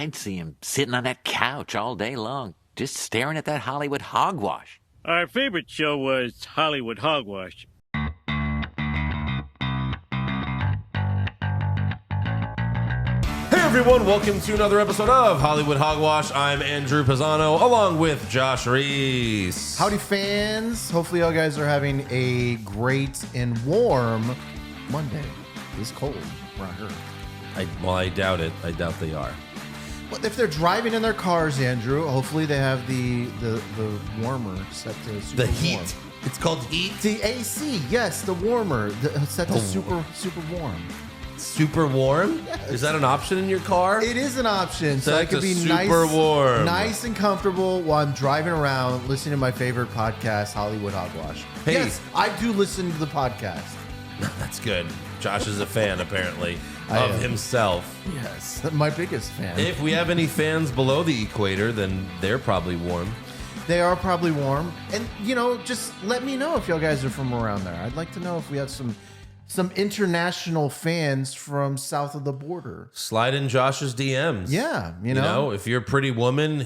I'd see him sitting on that couch all day long, just staring at that Hollywood hogwash. Our favorite show was Hollywood Hogwash. Hey everyone, welcome to another episode of Hollywood Hogwash. I'm Andrew Pisano, along with Josh Reese. Howdy fans. Hopefully y'all guys are having a great and warm Monday. It's cold around here. I doubt it. I doubt they are. Well, if they're driving in their cars, Andrew, hopefully they have the warmer set to super The heat. warm. It's called heat? The AC, yes, the warmer set to super warm. Super warm? Yes. Is that an option in your car? It is an option, so Set it could to be super warm. nice and comfortable while I'm driving around listening to my favorite podcast, Hollywood Hogwash. Hey. Yes, I do listen to the podcast. That's good. Josh is a fan, apparently, I of am. himself. Yes, my biggest fan. If we have any fans below the equator, then they're probably warm. They are probably warm. And, just let me know if y'all guys are from around there. I'd like to know if we have some international fans from south of the border. Slide in Josh's DMs. Yeah, You know, if you're a pretty woman,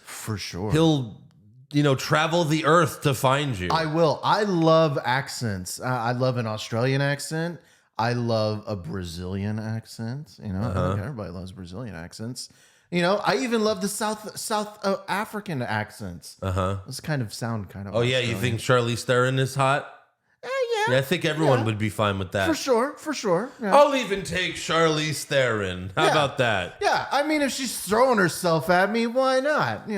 for sure. he'll travel the earth to find you. I will. I love accents. I love an Australian accent. I love a Brazilian accent. I think everybody loves Brazilian accents. I even love the South African accents. Those sound kind of. Oh yeah, you think Charlize Theron is hot? Yeah, I think everyone would be fine with that. For sure. Yeah. I'll even take Charlize Theron. How about that? Yeah, I mean, if she's throwing herself at me, why not?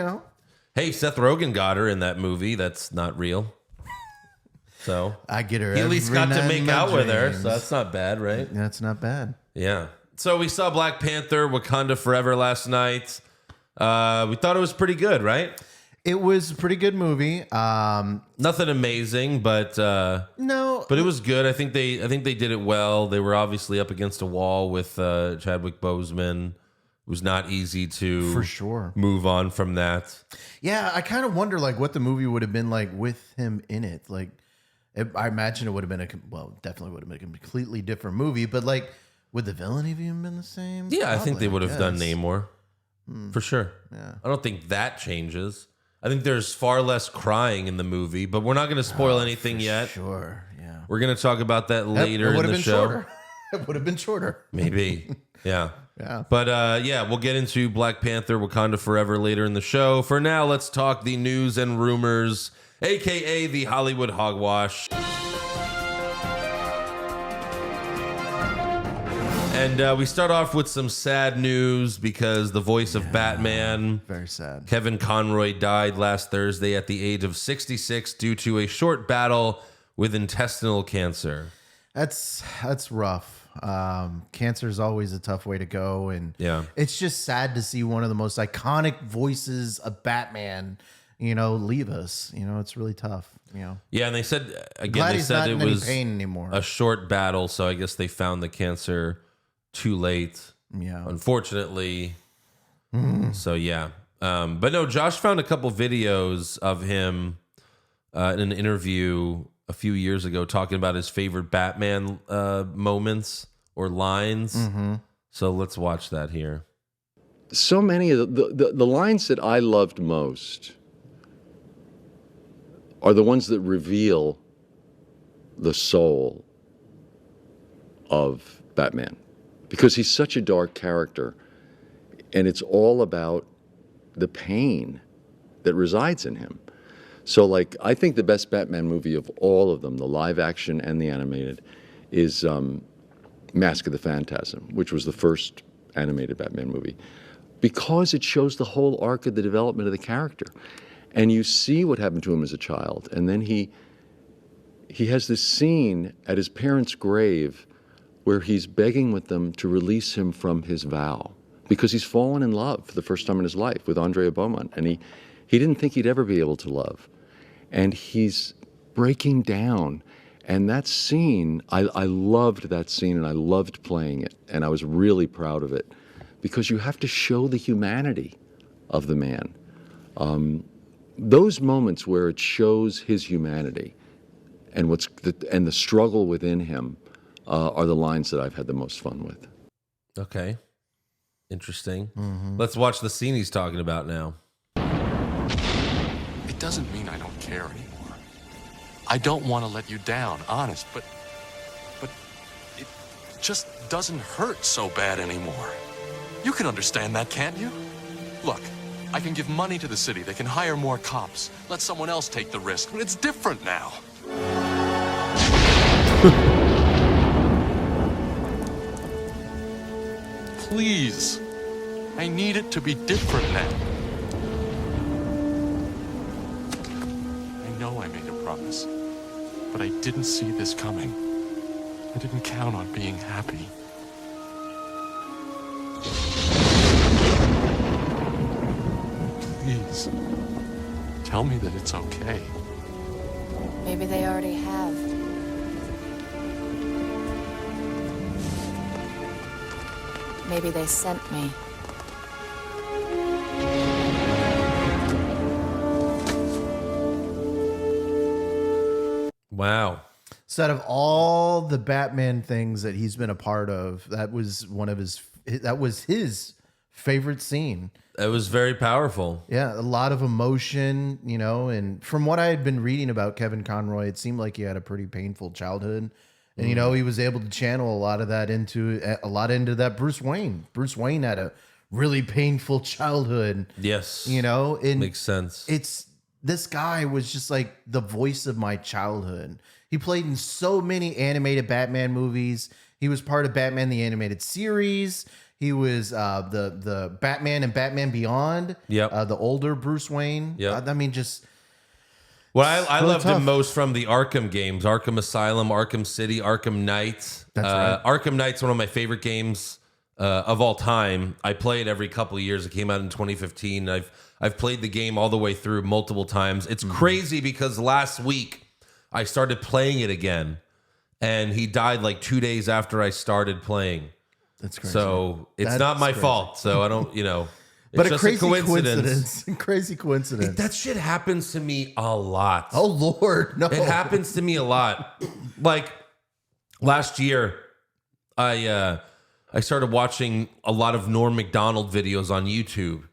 Hey, Seth Rogen got her in that movie. That's not real. So I get her. he at least every got to night make in my out with her, dreams. so that's not bad, right? That's not bad. Yeah. So we saw Black Panther, Wakanda Forever last night. We thought it was pretty good, right? It was a pretty good movie. Nothing amazing, but No, but it was good. I think they did it well. They were obviously up against a wall with Chadwick Boseman. It was not easy to for sure move on from that. Yeah, I kind of wonder what the movie would have been like with him in it. I imagine it would have been definitely would have been a completely different movie. But would the villain have even been the same? Yeah, I think Probably, they would have done guess. Namor for sure. Yeah. I don't think that changes. I think there's far less crying in the movie, but we're not going to spoil anything yet. Sure, yeah. We're going to talk about that later in the show. Shorter. It would have been shorter. Maybe. Yeah. Yeah. But we'll get into Black Panther, Wakanda Forever later in the show. For now, let's talk the news and rumors, a.k.a. the Hollywood Hogwash. And we start off with some sad news because the voice of Batman, Very sad. Kevin Conroy, died last Thursday at the age of 66 due to a short battle with intestinal cancer. That's rough. Cancer is always a tough way to go, and it's just sad to see one of the most iconic voices of Batman, leave us. It's really tough. Yeah, and they said Glad they he's said not it in any was pain anymore. a short battle, so I guess they found the cancer too late. Yeah, unfortunately. So yeah, but no, Josh found a couple videos of him in an interview a few years ago talking about his favorite Batman moments or lines. So let's watch that here. So many of the lines that I loved most are the ones that reveal the soul of Batman, because he's such a dark character, and it's all about the pain that resides in him. So, I think the best Batman movie of all of them, the live action and the animated, is Mask of the Phantasm, which was the first animated Batman movie, because it shows the whole arc of the development of the character. And you see what happened to him as a child. And then he has this scene at his parents' grave where he's begging with them to release him from his vow, because he's fallen in love for the first time in his life with Andrea Beaumont. And he didn't think he'd ever be able to love. And he's breaking down. And that scene, I loved that scene, and I loved playing it. And I was really proud of it, because you have to show the humanity of the man. Those moments where it shows his humanity and the struggle within him are the lines that I've had the most fun with. Okay. Interesting. Let's watch the scene he's talking about now. It doesn't mean I don't care anymore. I don't want to let you down, honest, but it just doesn't hurt so bad anymore. You can understand that, can't you? Look, I can give money to the city. They can hire more cops. Let someone else take the risk. But it's different now. Please. I need it to be different now. I know I made a promise, but I didn't see this coming. I didn't count on being happy. Please, tell me that it's okay. Maybe they already have. Maybe they sent me. Wow. So out of all the Batman things that he's been a part of, that was his favorite scene. It was very powerful. Yeah, a lot of emotion, and from what I had been reading about Kevin Conroy, it seemed like he had a pretty painful childhood. And he was able to channel a lot of that into that Bruce Wayne. Bruce Wayne had a really painful childhood. Yes. And makes sense. This guy was just like the voice of my childhood. He played in so many animated Batman movies. He was part of Batman the Animated Series. He was the Batman and Batman Beyond. Yep. The older Bruce Wayne. Yep. I mean, just... Well, I really loved tough. him most from the Arkham games, Arkham Asylum, Arkham City, Arkham Knight. That's right. Arkham Knight's one of my favorite games of all time. I play it every couple of years. It came out in 2015. I've played the game all the way through multiple times. It's crazy because last week I started playing it again, and he died like 2 days after I started playing. That's crazy. So it's That's not my crazy. fault. So I don't, It's But a just crazy coincidence. Crazy coincidence. That shit happens to me a lot. Oh, Lord, no. It happens to me a lot. Like last year, I started watching a lot of Norm Macdonald videos on YouTube,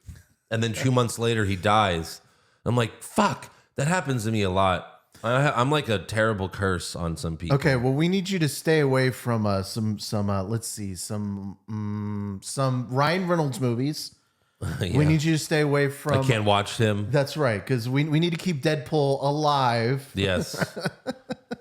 and then 2 months later he dies. I'm like, fuck, that happens to me a lot. I'm like a terrible curse on some people. Okay, well, we need you to stay away from some Ryan Reynolds movies. Yeah. We need you to stay away from. I can't watch him. That's right, because we need to keep Deadpool alive. Yes,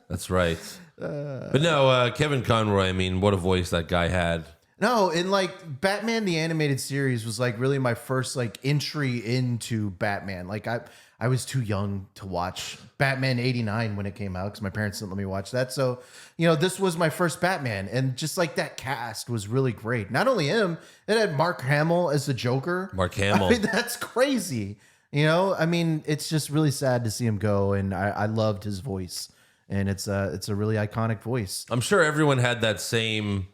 that's right. But no, Kevin Conroy. I mean, what a voice that guy had. No, and like Batman the Animated Series was like really my first like entry into Batman. Like I was too young to watch Batman '89 when it came out because my parents didn't let me watch that. So, this was my first Batman, and just like that cast was really great. Not only him, it had Mark Hamill as the Joker. Mark Hamill. I mean, that's crazy. I mean, it's just really sad to see him go, and I loved his voice, and it's a really iconic voice. I'm sure everyone had that same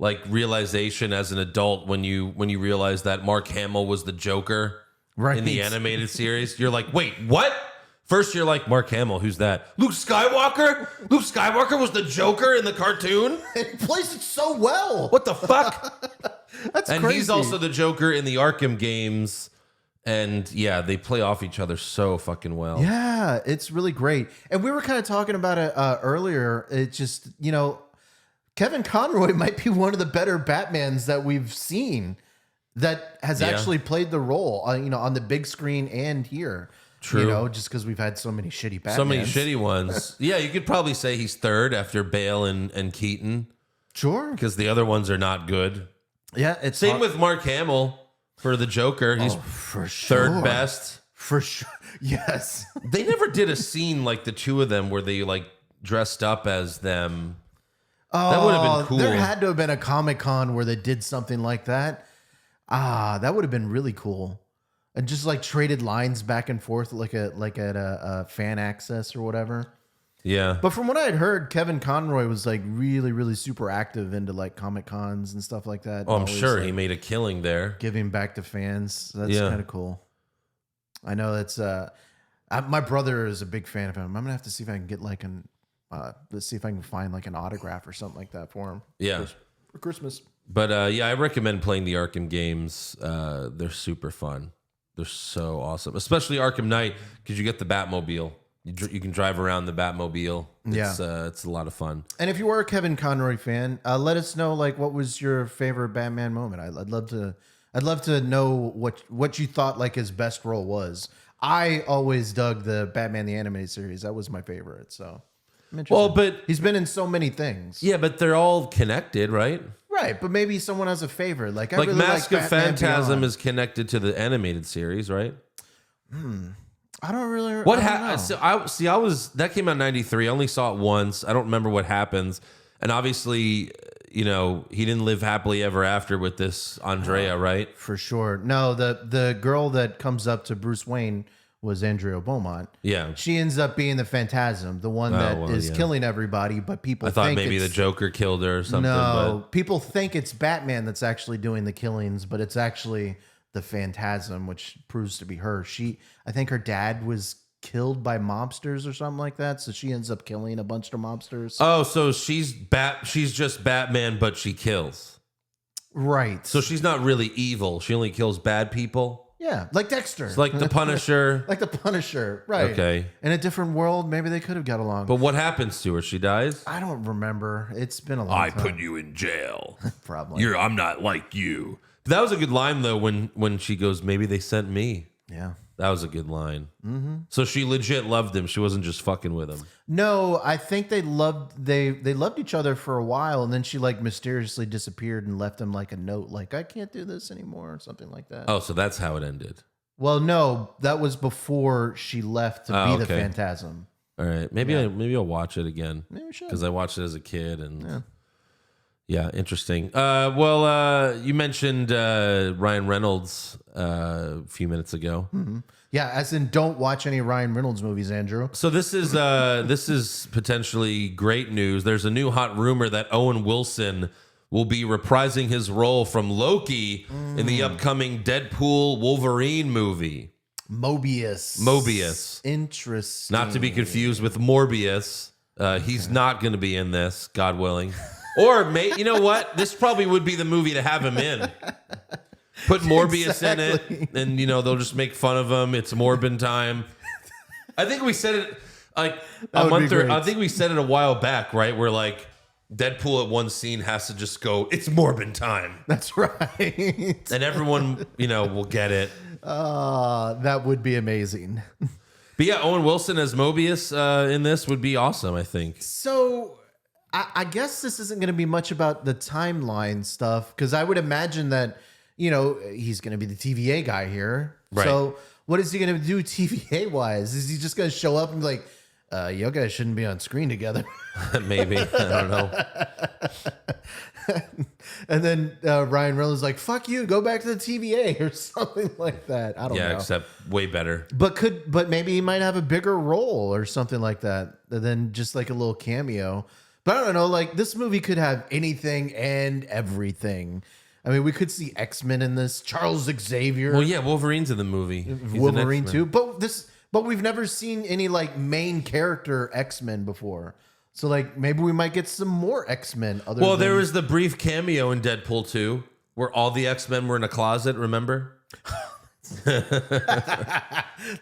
like realization as an adult when you realize that Mark Hamill was the Joker. Right. In the animated series, you're like, wait, what? First, you're like, Mark Hamill, who's that? Luke Skywalker? Luke Skywalker was the Joker in the cartoon? He plays it so well. What the fuck? That's and crazy. he's also the Joker in the Arkham games. And yeah, they play off each other so fucking well. Yeah, it's really great. And we were kind of talking about it earlier. It just, Kevin Conroy might be one of the better Batmans that we've seen that has actually played the role, on the big screen and here. True. Just because we've had so many shitty Batmans. So many shitty ones. Yeah, you could probably say he's third after Bale and Keaton. Sure. Because the other ones are not good. Yeah, it's Same with Mark Hamill for the Joker. He's for sure. third best. For sure. Yes. They never did a scene like the two of them where they like dressed up as them. That would have been cool. There had to have been a Comic-Con where they did something like that. That would have been really cool. And just like traded lines back and forth like at a fan access or whatever. Yeah. But from what I had heard, Kevin Conroy was like really, really super active into like Comic-Cons and stuff like that. Oh, I'm Always, sure like, he made a killing there. giving back to fans. So that's kind of cool. I know that's my brother is a big fan of him. I'm gonna have to see if I can get like let's see if I can find like an autograph or something like that for him. Yeah. For Christmas. But yeah, I recommend playing the Arkham games. They're super fun. They're so awesome, especially Arkham Knight because you get the Batmobile. You can drive around the Batmobile. It's a lot of fun. And if you were a Kevin Conroy fan, let us know like what was your favorite Batman moment. I'd love to know what you thought like his best role was. I always dug the Batman the Animated Series. That was my favorite. So I'm interested. Well, but he's been in so many things. yeah, but they're all connected, right? Right, but maybe someone has a favorite. Like I Like really Mask like of Batman Phantasm Beyond. is connected to the animated series, right? I don't really. What I don't happened? know. I was that came out in '93. I only saw it once. I don't remember what happens. And obviously, he didn't live happily ever after with this Andrea, right? For sure. No, the girl that comes up to Bruce Wayne was Andrea Beaumont. Yeah. She ends up being the Phantasm, the one that is killing everybody, but people I thought think maybe the it's, Joker killed her or something. No, But people think it's Batman that's actually doing the killings, but it's actually the Phantasm, which proves to be her. I think her dad was killed by mobsters or something like that, so she ends up killing a bunch of mobsters. oh, so she's just Batman, but she kills. Right. So she's not really evil. She only kills bad people. Yeah, like Dexter. It's like the Punisher. Like the Punisher, right. Okay. In a different world, maybe they could have got along. But what happens to her? She dies? I don't remember. It's been a long time. you in jail. Probably. I'm not like you. That was a good line though when she goes, maybe they sent me. Yeah. That was a good line. Mm-hmm. So she legit loved him. She wasn't just fucking with him. No, I think they loved each other for a while, and then she like mysteriously disappeared and left him like a note, like I can't do this anymore, or something like that. Oh, so that's how it ended. Well, no, that was before she left to be the okay. Phantasm. All right, maybe I'll watch it again. Maybe we should. Because I watched it as a kid and yeah, interesting. You mentioned Ryan Reynolds a few minutes ago. Mm-hmm. Yeah, as in don't watch any Ryan Reynolds movies, Andrew. So this is potentially great news. There's a new hot rumor that Owen Wilson will be reprising his role from Loki in the upcoming Deadpool Wolverine movie. Mobius. Interesting. Not to be confused with Morbius. He's not going to be in this, God willing. Or, you know what? This probably would be the movie to have him in. Put Morbius in it, and they'll just make fun of him. It's Morbin time. I think we said it like a month or I think we said it a while back, right? Where like Deadpool at one scene has to just go, "It's Morbin time." That's right. And everyone, will get it. That would be amazing. But yeah, Owen Wilson as Mobius in this would be awesome, I think. So I guess this isn't going to be much about the timeline stuff, because I would imagine that, he's going to be the TVA guy here. Right. So what is he going to do TVA wise? Is he just going to show up and be like, you guys shouldn't be on screen together? Maybe. I don't know. And then Ryan Reynolds is like, fuck you, go back to the TVA or something like that. I don't know. Yeah, except way better. But maybe he might have a bigger role or something like that than just like a little cameo. But I don't know, like this movie could have anything and everything. I mean, we could see X-Men in this, Charles Xavier. Well, yeah, Wolverine's in the movie. He's Wolverine an too. But we've never seen any like main character X-Men before. So like maybe we might get some more X-Men. There was the brief cameo in Deadpool 2 where all the X-Men were in a closet, remember?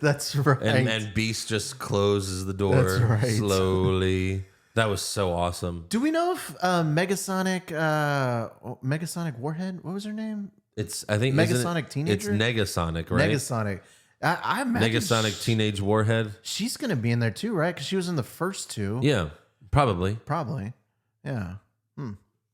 That's right. And Beast just closes the door That's right. slowly. That was so awesome. Do we know if Megasonic Warhead, what was her name? I think Megasonic Teenager? It's Negasonic, right? Negasonic. I imagine Negasonic Teenage Warhead. she's going to be in there too, right? Because she was in the first two. Yeah, probably. Probably. Yeah.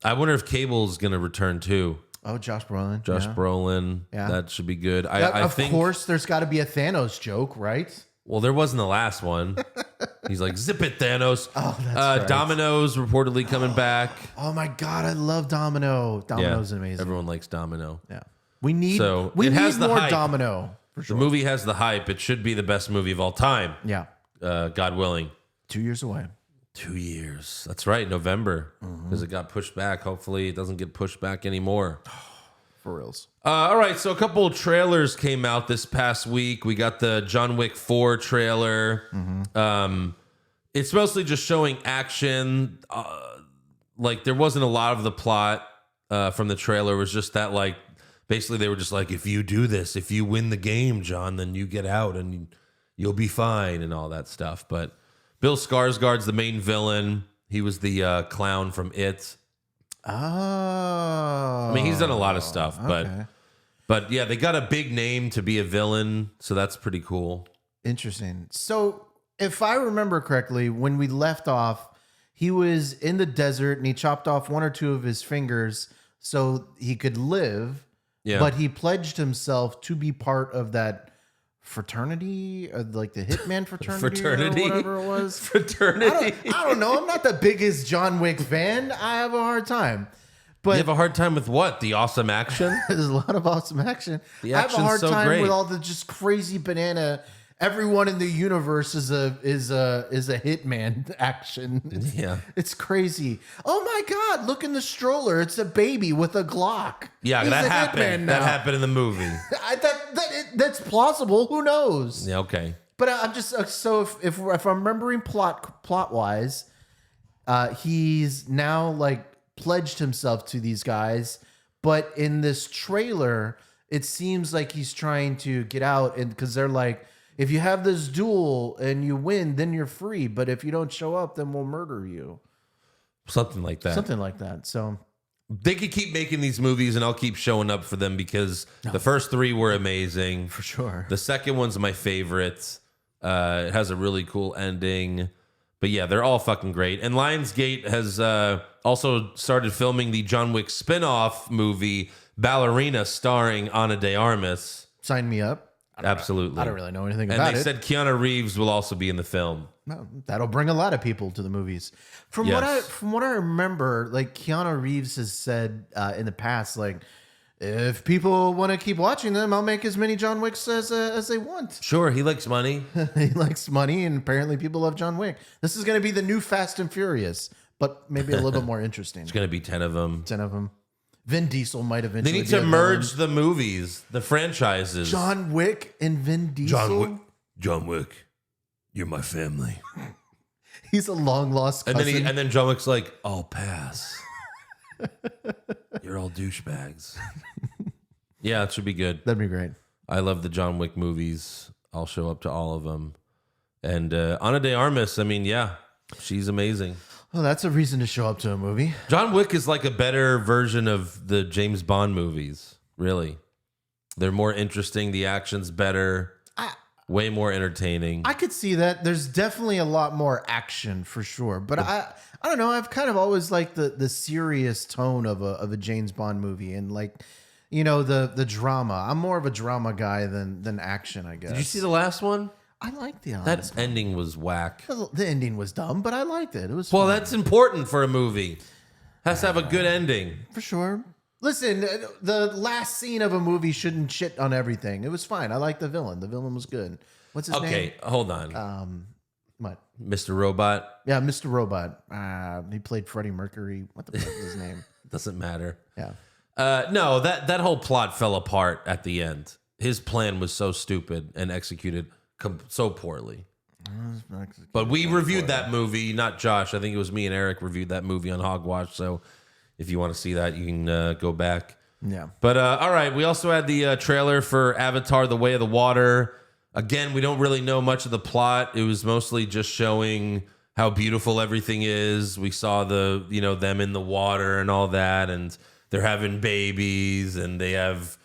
I wonder if Cable's going to return too. Oh, Josh Brolin. Josh yeah. Brolin. Yeah. That should be good. Of course, there's got to be a Thanos joke, right? Well, there wasn't the last one. He's like, zip it, Thanos. Oh, that's right. Domino's reportedly coming back. Oh my God, I love Domino. Domino's amazing. Everyone likes Domino. Yeah. We need it has the more hype. Domino. For sure. The movie has the hype. It should be the best movie of all time. Yeah. God willing. 2 years away. 2 years. That's right. November. Because it got pushed back. Hopefully it doesn't get pushed back anymore. For reals. All right. So a couple of trailers came out this past week. We got the John Wick 4 trailer. It's mostly just showing action. Like there wasn't a lot of the plot. from the trailer was just that, like, basically they were just like, if you do this, if you win the game, John, then you get out and you'll be fine and all that stuff. But Bill Skarsgård's the main villain. He was the clown from It. Oh. I mean, he's done a lot of stuff, but yeah, they got a big name to be a villain, so that's pretty cool. Interesting. So, if I remember correctly, when we left off, he was in the desert and he chopped off one or two of his fingers so he could live. Yeah. But he pledged himself to be part of that fraternity, like the Hitman fraternity, or whatever it was. Fraternity. I don't know. I'm not the biggest John Wick fan. I have a hard time. But You have a hard time with what? The awesome action? there's a lot of awesome action. The I have a action's hard so time great. with all the just crazy banana. Everyone in the universe is a hitman action. Yeah. It's crazy. Oh my God! Look in the stroller. It's a baby with a Glock. Yeah, He's that a happened. hitman That now. happened in the movie. That's plausible. Who knows? Yeah, okay. But I'm just so if I'm remembering plot wise, he's now like pledged himself to these guys, but in this trailer, it seems like he's trying to get out, and because they're like, if you have this duel and you win, then you're free, but if you don't show up, then we'll murder you. Something like that. Something like that. So They could keep making these movies and I'll keep showing up for them because the first three were amazing. for sure. The second one's my favorite. It has a really cool ending. But yeah, they're all fucking great. And Lionsgate has also started filming the John Wick spin-off movie, Ballerina, starring Ana de Armas. Sign me up. Absolutely. I don't really know anything And about they it. said Keanu Reeves will also be in the film. Well, that'll bring a lot of people to the movies. From Yes. what I remember, like Keanu Reeves has said in the past, like if people want to keep watching them, I'll make as many John Wicks as they want. Sure, he likes money. He likes money, and apparently people love John Wick. This is going to be the new Fast and Furious, but maybe a little bit more interesting. There's going to be 10 of them. 10 of them. Vin Diesel might eventually. They need be to a merge villain. the movies, the franchises. John Wick and Vin Diesel. John Wick, you're my family. He's a long lost And cousin. then John Wick's like, I'll pass. You're all douchebags. Yeah, it should be good. That'd be great. I love the John Wick movies. I'll show up to all of them. And Ana de Armas, I mean, yeah, she's amazing. Well, that's a reason to show up to a movie. John Wick is like a better version of the James Bond movies, really. They're more interesting. The action's better. Way more entertaining. I could see that. There's definitely a lot more action for sure. But I don't know. I've kind of always liked the serious tone of a James Bond movie and like, you know, the drama. I'm more of a drama guy than action, I guess. Did you see the last one? I liked the That ending was whack. The ending was dumb, but I liked it. It was Well, fun. that's important for a movie. Has to have a good ending. for sure. Listen, the last scene of a movie shouldn't shit on everything. It was fine. I liked the villain. The villain was good. What's his name? Okay, hold on. What? Mr. Robot Yeah, Mr. Robot. He played Freddie Mercury. What the fuck is his name? doesn't matter. Yeah. No, that whole plot fell apart at the end. His plan was so stupid and executed so poorly. But we reviewed that movie, not Josh. I think it was me and Eric reviewed that movie on Hogwash. So if you want to see that, you can go back. Yeah. But all right, we also had the trailer for Avatar: The Way of the Water. Again, we don't really know much of the plot. It was mostly just showing how beautiful everything is. We saw them in the water and all that, and they're having babies, and they have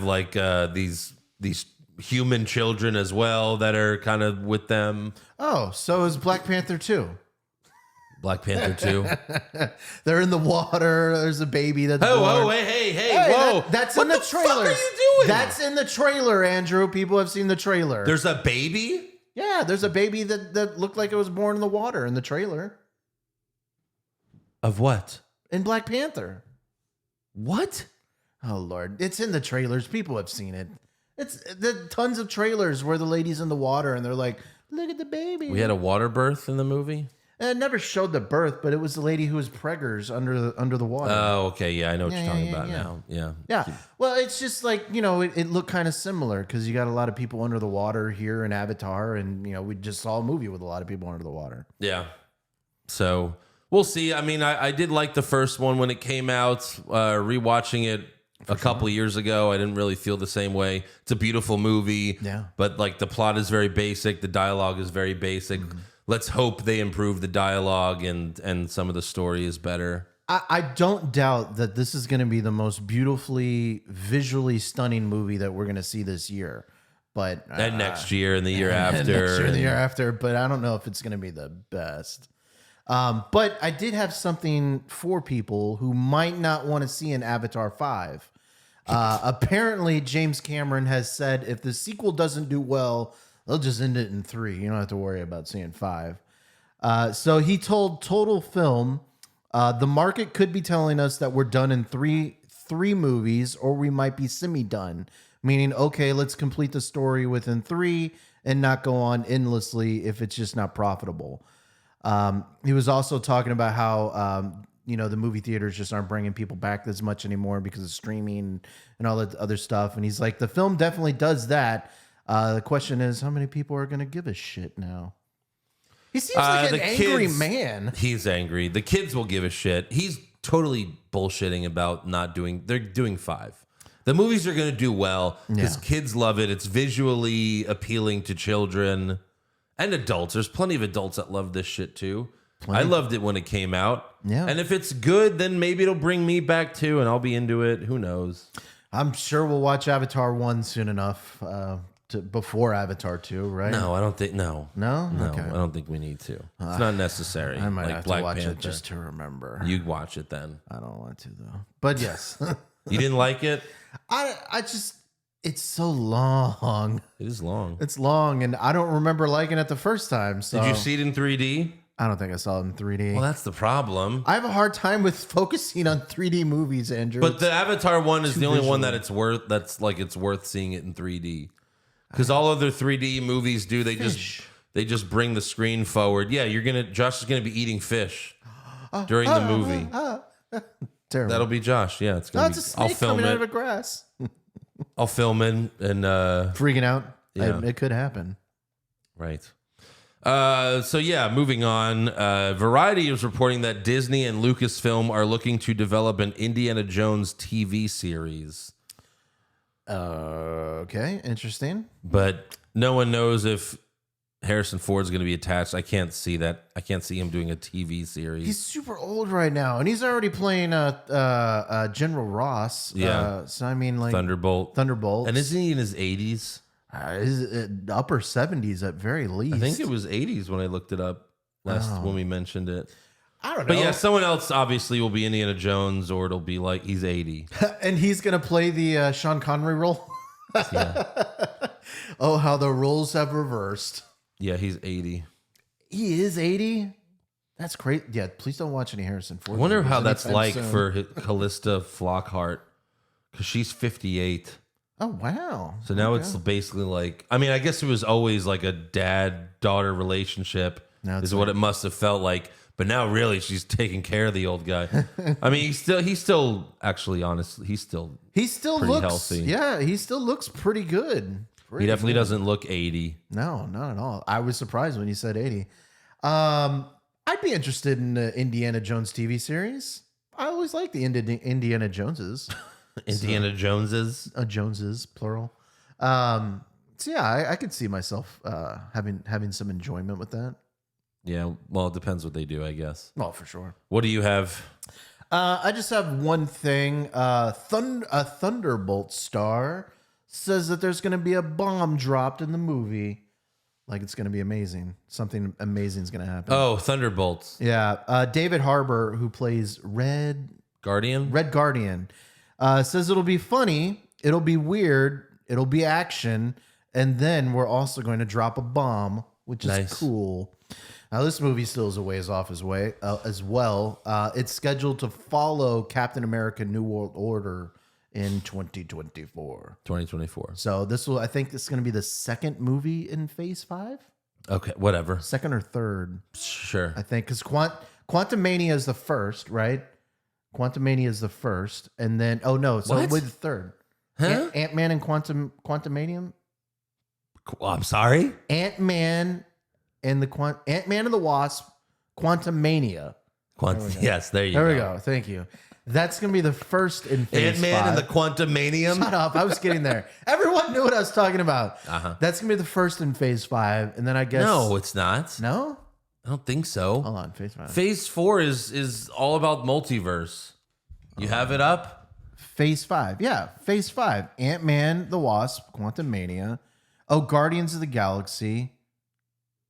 like these human children as well that are kind of with them. Oh, so is Black Panther 2. Black Panther 2. They're in the water. There's a baby that's born. Oh, hey, Hey, whoa. that's What in the the trailer. fuck are you doing? That's in the trailer, Andrew. People have seen the trailer. There's a baby? Yeah, there's a baby that looked like it was born in the water in the trailer. Of what? In Black Panther. What? Oh, Lord. It's in the trailers. People have seen it. It's the tons of trailers where the lady's in the water and they're like, look at the baby. We had a water birth in the movie? And it never showed the birth, but it was the lady who was preggers under the water. Oh, okay. Yeah, I know what you're talking about yeah. now. Yeah. Yeah. Well, it's just like, it looked kind of similar because you got a lot of people under the water here in Avatar. And, we just saw a movie with a lot of people under the water. Yeah. So We'll see. I mean, I did like the first one when it came out. Rewatching it a couple of years ago, I didn't really feel the same way. It's a beautiful movie. Yeah. But like the plot is very basic. The dialogue is very basic. Let's hope they improve the dialogue and some of the story is better. I don't doubt that this is going to be the most beautifully, visually stunning movie that we're going to see this year. But And next year and the year after. next year and the year after. But I don't know if it's going to be the best. But I did have something for people who might not want to see an Avatar 5. Apparently, James Cameron has said if the sequel doesn't do well, they'll just end it in 3. You don't have to worry about seeing 5. So he told Total Film, the market could be telling us that we're done in three movies, or we might be semi-done. Meaning, okay, let's complete the story within 3 and not go on endlessly if it's just not profitable. He was also talking about how, the movie theaters just aren't bringing people back as much anymore because of streaming and all that other stuff. And he's like, the film definitely does that. The question is, how many people are going to give a shit now? He seems like an angry man. He's angry. The kids will give a shit. He's totally bullshitting about they're doing 5. The movies are going to do well because kids love it. It's visually appealing to children and adults. There's plenty of adults that love this shit too. I loved it when it came out. Yeah. And if it's good, then maybe it'll bring me back too and I'll be into it. Who knows? I'm sure we'll watch Avatar 1 soon enough before Avatar 2, right? No, I don't think. No. Okay. I don't think we need to. It's not necessary. I might like have Black to watch Panther. it just to remember. You watch it then. I don't want to though. But yes. You didn't like it? I just, it's so long. It is long. It's long, and I don't remember liking it the first time. So Did you see it in 3D? I don't think I saw it in 3D. Well, that's the problem. I have a hard time with focusing on 3D movies, Andrew. But the Avatar one is the only one visual. that it's worth seeing it in 3D. Because all other 3D movies do, they just bring the screen forward. Yeah, Josh is gonna be eating fish during the movie. Terrible. That'll be Josh. Yeah, it's gonna It's be. a snake I'll film coming out of it. the grass. I'll film it and Freaking out. Yeah. It could happen. right. So yeah, moving on. Variety is reporting that Disney and Lucasfilm are looking to develop an Indiana Jones TV series. Okay, interesting. But no one knows if Harrison Ford's going to be attached. I can't see that. I can't see him doing a TV series. He's super old right now, and he's already playing General Ross. Yeah. So I mean, like Thunderbolt. Thunderbolts. And isn't he in his 80s? His upper 70s at very least. I think it was 80s when I looked it up when we mentioned it. I don't know. But yeah, someone else obviously will be Indiana Jones, or it'll be like he's 80. And he's gonna play the Sean Connery role. Yeah, Oh, how the roles have reversed. yeah, he's 80. He is 80. That's great. Yeah, please don't watch any Harrison Ford. I wonder movies how that's anytime like soon. for Callista Flockhart, because she's 58. Oh wow. So now it's basically like, I mean, I guess it was always like a dad-daughter relationship, Now it's is what it must have felt like. But now, really, she's taking care of the old guy. I mean, he's still actually, honestly, he still pretty looks healthy. Yeah, he still looks pretty good. he definitely doesn't look 80. No, not at all. I was surprised when you said 80. I'd be interested in the Indiana Jones TV series. I always like the Indiana Joneses. Indiana Joneses. Joneses, plural. So yeah, I could see myself having some enjoyment with that. Yeah, well, it depends what they do, I guess. Well, for sure. What do you have? I just have one thing. A Thunderbolt star says that there's going to be a bomb dropped in the movie. Like it's going to be amazing. Something amazing is going to happen. Oh, Thunderbolts. Yeah. David Harbour, who plays Red Guardian? Guardian, says it'll be funny, it'll be weird, it'll be action, and then we're also going to drop a bomb, which is Nice. cool. Now, this movie still is a ways off as well. It's scheduled to follow Captain America: New World Order in 2024. 2024. So I think this is going to be the second movie in Phase 5, Okay, whatever. second or third, Sure. I think, because Quantumania is the first, right? Quantumania is the first, and then so What? with the third, Huh? Ant-Man and Quantumanium, I'm sorry? Ant-Man and the Wasp, Quantumania. Yes, there you There go. we go. Thank you. That's going to be the first in Phase Ant-Man 5. and the Quantumanium. Shut up. I was getting there. Everyone knew what I was talking about. Uh-huh. That's going to be the first in Phase 5. And then I guess... No, it's not. No? I don't think so. Hold on. Phase 5. Phase 4 is all about multiverse. You have it up? Phase 5. Yeah. Phase 5. Ant-Man, the Wasp, Quantumania. Oh, Guardians of the Galaxy.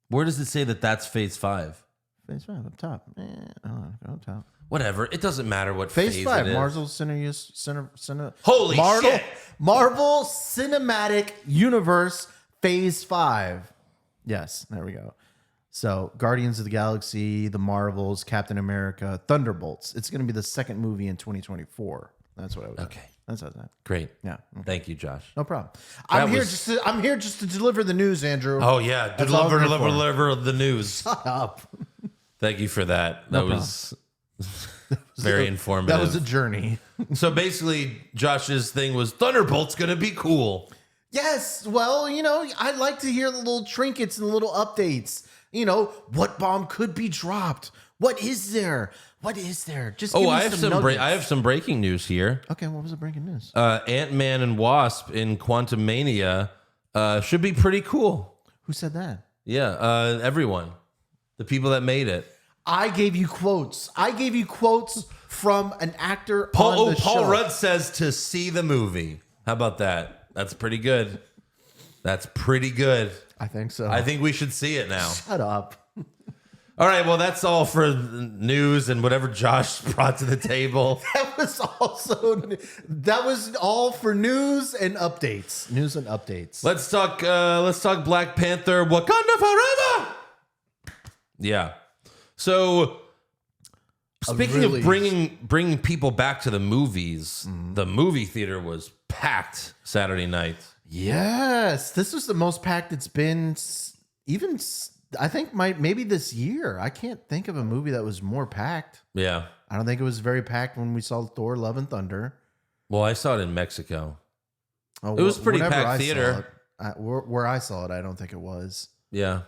Where does it say that that's Phase 5? Phase 5 up top. Hold on. Go up top. Whatever. It doesn't matter what Phase 5. it is. Marvel Holy shit. Marvel Cinematic Universe Phase 5. Yes. There we go. So, Guardians of the Galaxy, The Marvels, Captain America, Thunderbolts. It's going to be the second movie in 2024. That's what I was. Okay. That's what I said. Great. Yeah. Okay. Thank you, Josh. No problem. I'm here just to deliver the news, Andrew. Oh, yeah. That's all I'm here for. Deliver the news. Shut up. Thank you for that. No That was very informative. That was a journey. So basically, Josh's thing was Thunderbolt's going to be cool. Yes. Well, I like to hear the little trinkets and the little updates. What bomb could be dropped? What is there? What is there? Just give me I have some nuggets. I have some breaking news here. Okay, what was the breaking news? Ant-Man and Wasp in Quantumania should be pretty cool. Who said that? Yeah, everyone. The people that made it. I gave you quotes. From an actor on the show. Paul Rudd says to see the movie. How about that? That's pretty good. That's pretty good. I think so. I think we should see it now. Shut up. All right, well, that's all for the news and whatever Josh brought to the table. That was all for news and updates. Let's talk Black Panther, Wakanda Forever. Yeah. So speaking of bringing people back to the movies, the movie theater was packed Saturday night. Yes, this was the most packed it's been I think maybe this year. I can't think of a movie that was more packed. Yeah. I don't think it was very packed when we saw Thor: Love and Thunder. Well, I saw it in Mexico. Oh, it was a pretty whenever packed I theater. saw it, where I saw it, I don't think it was. Yeah.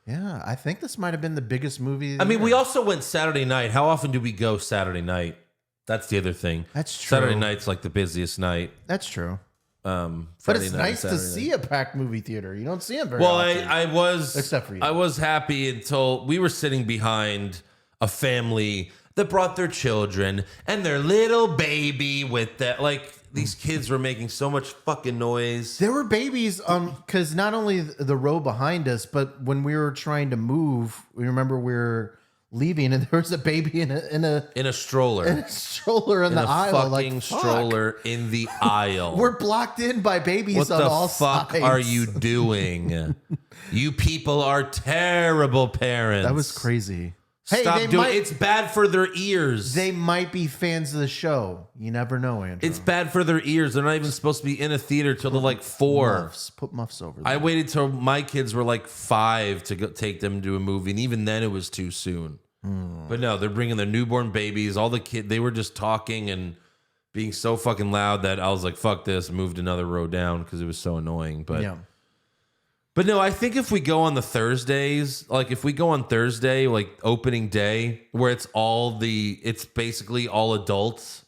Yeah, I think this might have been the biggest movie. I mean, we also went Saturday night. How often do we go Saturday night? That's the other thing. That's true. Saturday night's like the busiest night. That's true. Friday But it's night, nice to Saturday see night. a packed movie theater. You don't see them very Well, often. I was Except for you. I was happy until we were sitting behind a family that brought their children and their little baby with that. Like, these kids were making so much fucking noise. There were babies, because not only the row behind us, but when we were trying to move, we remember we were leaving, and there was a baby in a stroller. stroller in the a aisle. fucking Like, fuck. stroller in the aisle. We're blocked in by babies What on the all fuck sides. are you doing? You people are terrible parents. That was crazy. Stop they doing might- It's bad for their ears. They might be fans of the show. You never know, Andrew. It's bad for their ears. They're not even supposed to be in a theater till they're like 4. Put muffs over them. I waited till my kids were like 5 to go take them to a movie, and even then it was too soon. But no, they're bringing their newborn babies. All the kids, they were just talking and being so fucking loud that I was like, fuck this, moved another row down because it was so annoying. But no, I think if we go on the Thursdays, like if we go on Thursday, like opening day, where it's basically all adults,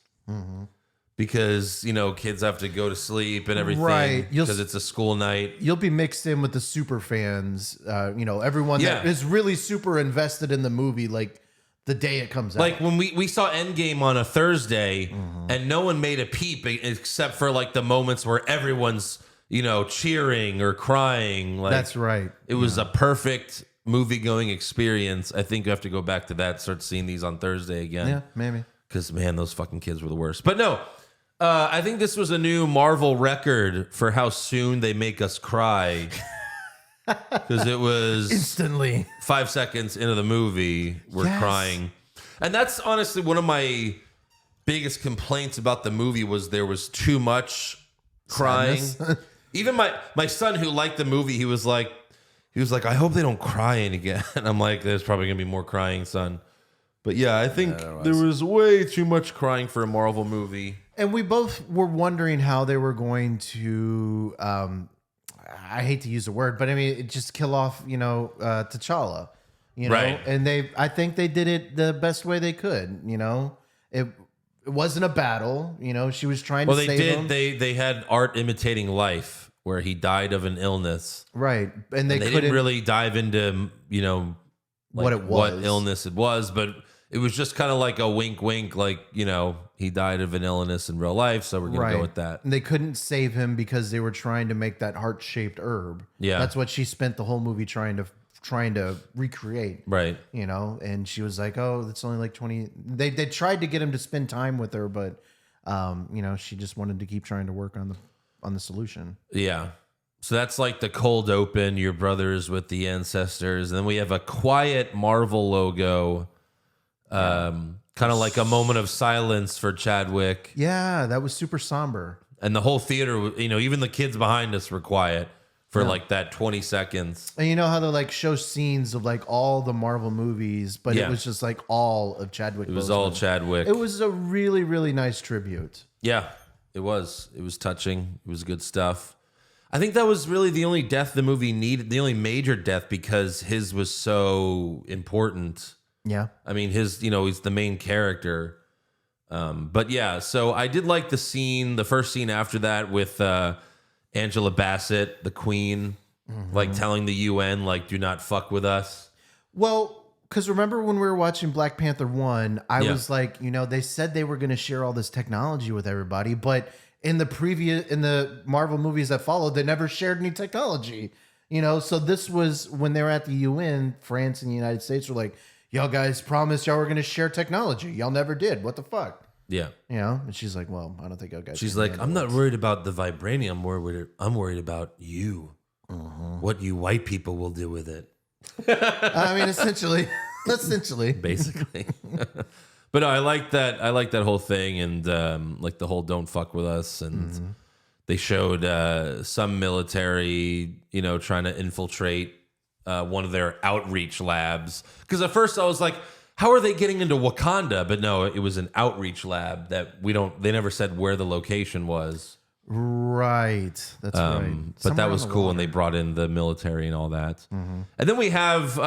because, kids have to go to sleep and everything, Right. because it's a school night. You'll be mixed in with the super fans. Everyone that Yeah. is really super invested in the movie, like the day it comes out. Like when we saw Endgame on a Thursday, and no one made a peep except for like the moments where everyone's, cheering or crying. Like, That's right. It was a perfect movie going experience. I think you have to go back to that, start seeing these on Thursday again. Yeah, maybe. Because, man, those fucking kids were the worst. But no, I think this was a new Marvel record for how soon they make us cry. Because it was Instantly. 5 seconds into the movie, we're crying. And that's honestly one of my biggest complaints about the movie was there was too much crying. Even my son who liked the movie, he was like, I hope they don't cry again. I'm like, there's probably gonna be more crying, son. But yeah, I think there was way too much crying for a Marvel movie. And we both were wondering how they were going to, I hate to use the word, but I mean, just kill off, T'Challa. you know, Right. and I think they did it the best way they could, you know. It wasn't a battle, you know. She was trying to save him. They had art imitating life, where he died of an illness, Right, and they didn't couldn't really dive into, you know, like what it was, what illness it was, but it was just kind of like a wink, wink, like, you know, he died of an illness in real life, so we're gonna go with that. And they couldn't save him because they were trying to make that heart-shaped herb. Yeah. That's what she spent the whole movie trying to recreate. Right. You know, and she was like, "Oh, it's only like 20." They tried to get him to spend time with her, but you know, she just wanted to keep trying to work on the solution. Yeah. So that's like the cold open, your brothers with the ancestors. And then we have a quiet Marvel logo, kind of like a moment of silence for Chadwick. Yeah, that was super somber. And the whole theater, you know, even the kids behind us were quiet for like that 20 seconds. And you know how they like show scenes of like all the Marvel movies, but Yeah. it was just like all of Chadwick. It was Boseman. all Chadwick. It was a really, really nice tribute. Yeah, it was. It was touching. It was good stuff. I think that was really the only death the movie needed, the only major death, because his was so important. Yeah. I mean, he's the main character. But yeah, so I did like the scene, the first scene after that with Angela Bassett, the queen, like telling the UN, like, do not fuck with us. Well, because remember when we were watching Black Panther 1, I Yeah. was like, you know, they said they were going to share all this technology with everybody, but in the Marvel movies that followed, they never shared any technology, you know? So this was when they were at the UN, France and the United States were like, y'all guys promised y'all were going to share technology. Y'all never did. What the fuck? Yeah. You know? And she's like, well, I don't think y'all guys. She's can like, handle I'm not it." worried about the vibranium. I'm worried about you. What you white people will do with it. I mean, essentially. Basically. But no, I like that. I like that whole thing, and like the whole "don't fuck with us." And they showed some military, you know, trying to infiltrate one of their outreach labs. Because at first I was like, "How are they getting into Wakanda?" But no, it was an outreach lab that they never said where the location was. Right. That's right. But that Somewhere was on the cool when they water. brought in the military and all that. And then we have,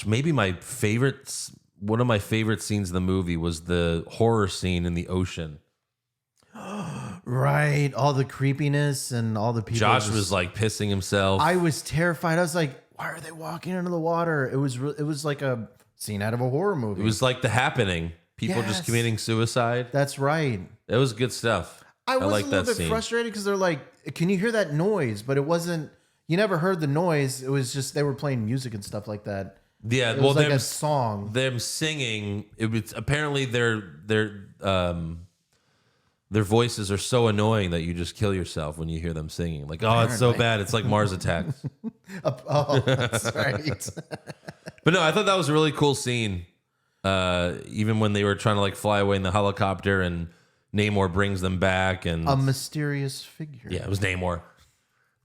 maybe one of my favorite scenes in the movie was the horror scene in the ocean. Right. All the creepiness and all the people. Josh was like pissing himself. I was terrified. I was like, why are they walking into the water? It was like a scene out of a horror movie. It was like The Happening. People Yes. just committing suicide. That's right. It was good stuff. I was like a little that bit scene. frustrated because they're like, can you hear that noise? But it wasn't, you never heard the noise. It was just, they were playing music and stuff like that. Yeah, It well, was like a song. them singing. It was apparently their voices are so annoying that you just kill yourself when you hear them singing. Like, oh, it's so Apparently. bad. It's like Mars Attacks. Oh, that's right. But no, I thought that was a really cool scene. Even when they were trying to like fly away in the helicopter, and Namor brings them back, and A mysterious figure. yeah, it was Namor.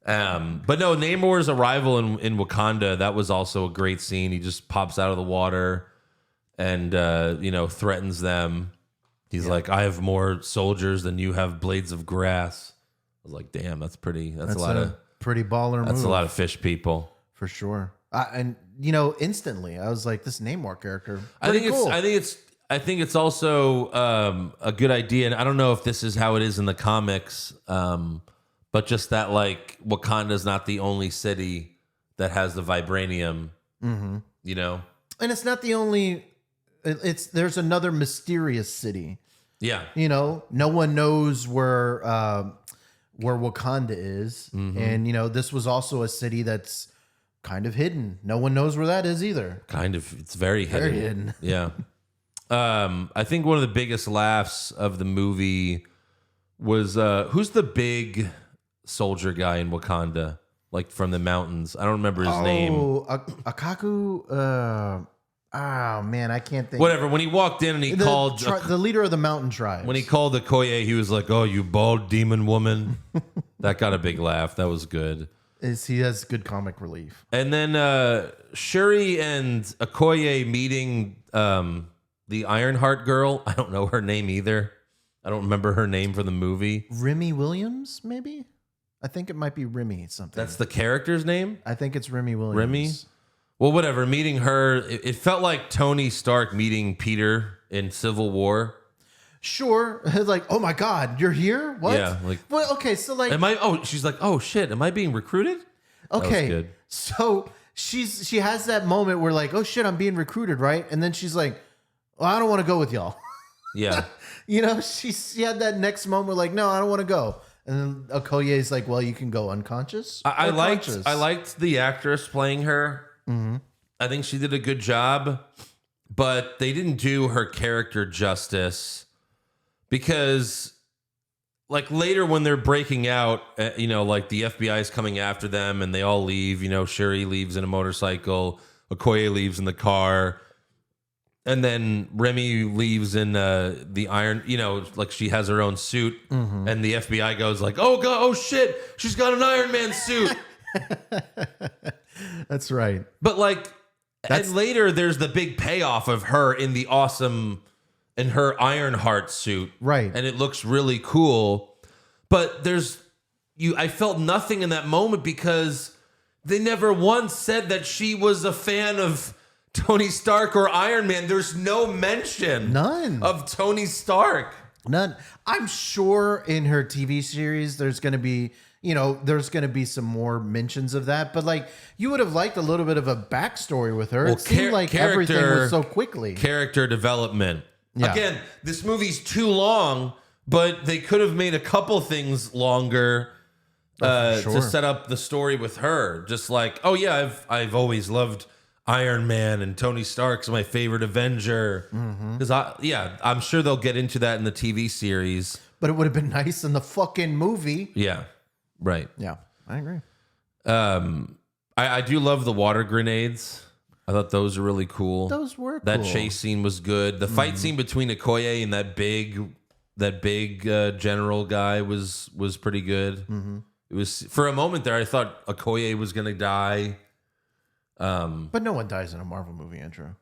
But no, Namor's arrival in Wakanda, that was also a great scene. He just pops out of the water and threatens them. He's like, I have more soldiers than you have blades of grass. I was like, damn, that's pretty. That's a lot of pretty baller That's move. a lot of fish people. For sure. And instantly I was like, this Namor character. I think cool. I think it's also a good idea, and I don't know if this is how it is in the comics, but just that like Wakanda's not the only city that has the vibranium. You know? And it's not the only. There's another mysterious city. Yeah. No one knows where Wakanda is, and this was also a city that's kind of hidden. No one knows where that is either. Kind of. It's very hidden. Very hidden. Yeah. I think one of the biggest laughs of the movie was who's the big soldier guy in Wakanda, like from the mountains? I don't remember his name. Oh, Akaku. Oh man, I can't think. Whatever. When he walked in and he called the leader of the mountain tribe. when he called the Koye, he was like, "Oh, you bald demon woman." That got a big laugh. That was good. He has good comic relief. And then Shuri and Okoye meeting the Ironheart girl. I don't know her name either. I don't remember her name for the movie. Remy Williams, maybe. I think it might be Remy something. That's the character's name? I think it's Remy Williams. Remy? Well, whatever. Meeting her, it felt like Tony Stark meeting Peter in Civil War. Sure. Like, oh my God, you're here? What? Yeah. Like, well, okay, so like, she's like, oh shit, am I being recruited? okay. That was good. So she has that moment where like, oh shit, I'm being recruited, right? And then she's like, well, I don't want to go with y'all. Yeah. You know, she had that next moment where like, no, I don't want to go. And then Okoye's like, well, you can go unconscious. I conscious. liked the actress playing her. Mm-hmm. I think she did a good job, but they didn't do her character justice because, like, later when they're breaking out, like the FBI is coming after them and they all leave. Shuri leaves in a motorcycle, Okoye leaves in the car, and then Remy leaves in the iron. Like she has her own suit, and the FBI goes like, "Oh god, oh shit, she's got an Iron Man suit." That's right. But like, and later there's the big payoff of her in her Ironheart suit. Right. And it looks really cool. But I felt nothing in that moment because they never once said that she was a fan of Tony Stark or Iron Man. There's no mention. None. Of Tony Stark. None. I'm sure in her TV series there's going to be some more mentions of that, but like you would have liked a little bit of a backstory with her. Well, it seemed like everything was so quickly. Character development. Yeah. Again, this movie's too long, but they could have made a couple things longer to set up the story with her. Just like, oh yeah, I've always loved Iron Man and Tony Stark's my favorite Avenger. Because I'm sure they'll get into that in the TV series. But it would have been nice in the fucking movie. Yeah. Right. Yeah, I agree. I do love the water grenades. I thought those were really cool. Those were cool. That chase scene was good. The fight scene between Okoye and that big general guy was pretty good. It was, for a moment there, I thought Okoye was gonna die. But no one dies in a Marvel movie, Andrew.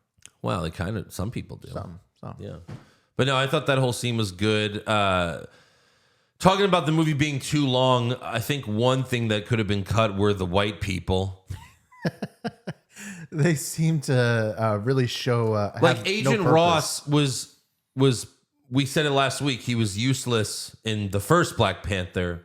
Well, some people do. Some. Yeah. But no, I thought that whole scene was good. Talking about the movie being too long, I think one thing that could have been cut were the white people. They seem to really show like have Agent no Ross was. We said it last week. He was useless in the first Black Panther.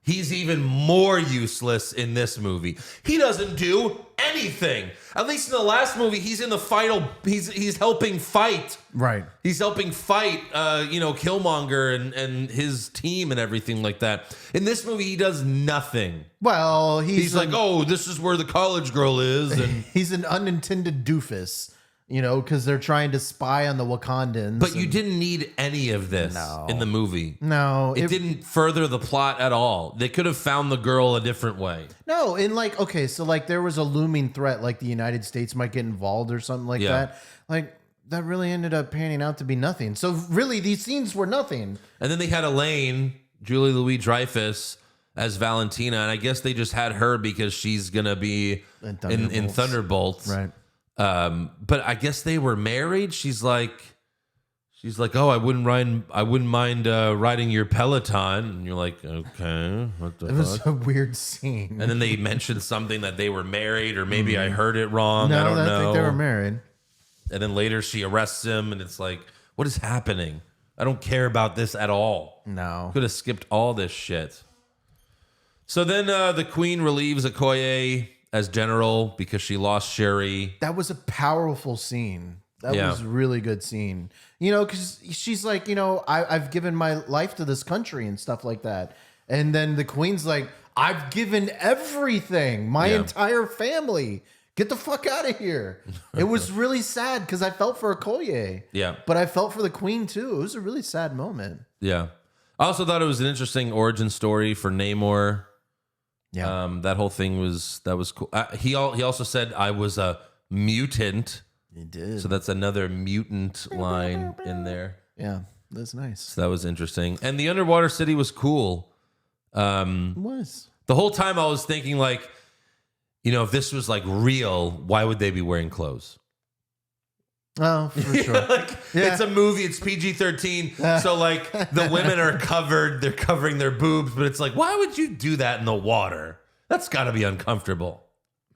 He's even more useless in this movie. He doesn't do anything. At least in the last movie, he's in the final. He's helping fight. Right. He's helping fight. Killmonger and his team and everything like that. In this movie, he does nothing. Well, he's like, oh, this is where the college girl is, and he's an unintended doofus. Because they're trying to spy on the Wakandans. But you didn't need any of this in the movie. No. It didn't further the plot at all. They could have found the girl a different way. No, and like, okay, so like there was a looming threat, like the United States might get involved or something like that. Like, that really ended up panning out to be nothing. So really, these scenes were nothing. And then they had Elaine, Julie Louis-Dreyfus, as Valentina, and I guess they just had her because she's going to be in Thunderbolts. Right. But I guess they were married. She's like, oh, I wouldn't mind riding your Peloton. And you're like, okay, what the fuck? It was a weird scene. And then they mentioned something that they were married, or maybe I heard it wrong. No, I don't know. I think they were married. And then later she arrests him, and it's like, what is happening? I don't care about this at all. No. Could have skipped all this shit. So then the Queen relieves Okoye as general because she lost Shuri. That was a powerful scene. That was a really good scene. Because she's like, I've given my life to this country and stuff like that. And then the Queen's like, I've given everything, my entire family. Get the fuck out of here. It was really sad because I felt for Okoye. Yeah. But I felt for the Queen too. It was a really sad moment. Yeah. I also thought it was an interesting origin story for Namor. Yeah. That whole thing was cool. He also said I was a mutant. He did. So that's another mutant line in there. Yeah, that's nice. So that was interesting. And the underwater city was cool. It was. The whole time I was thinking like, if this was like real, why would they be wearing clothes? Oh, for sure. It's a movie. It's PG-13. So like the women are covered. They're covering their boobs. But it's like, why would you do that in the water? That's got to be uncomfortable.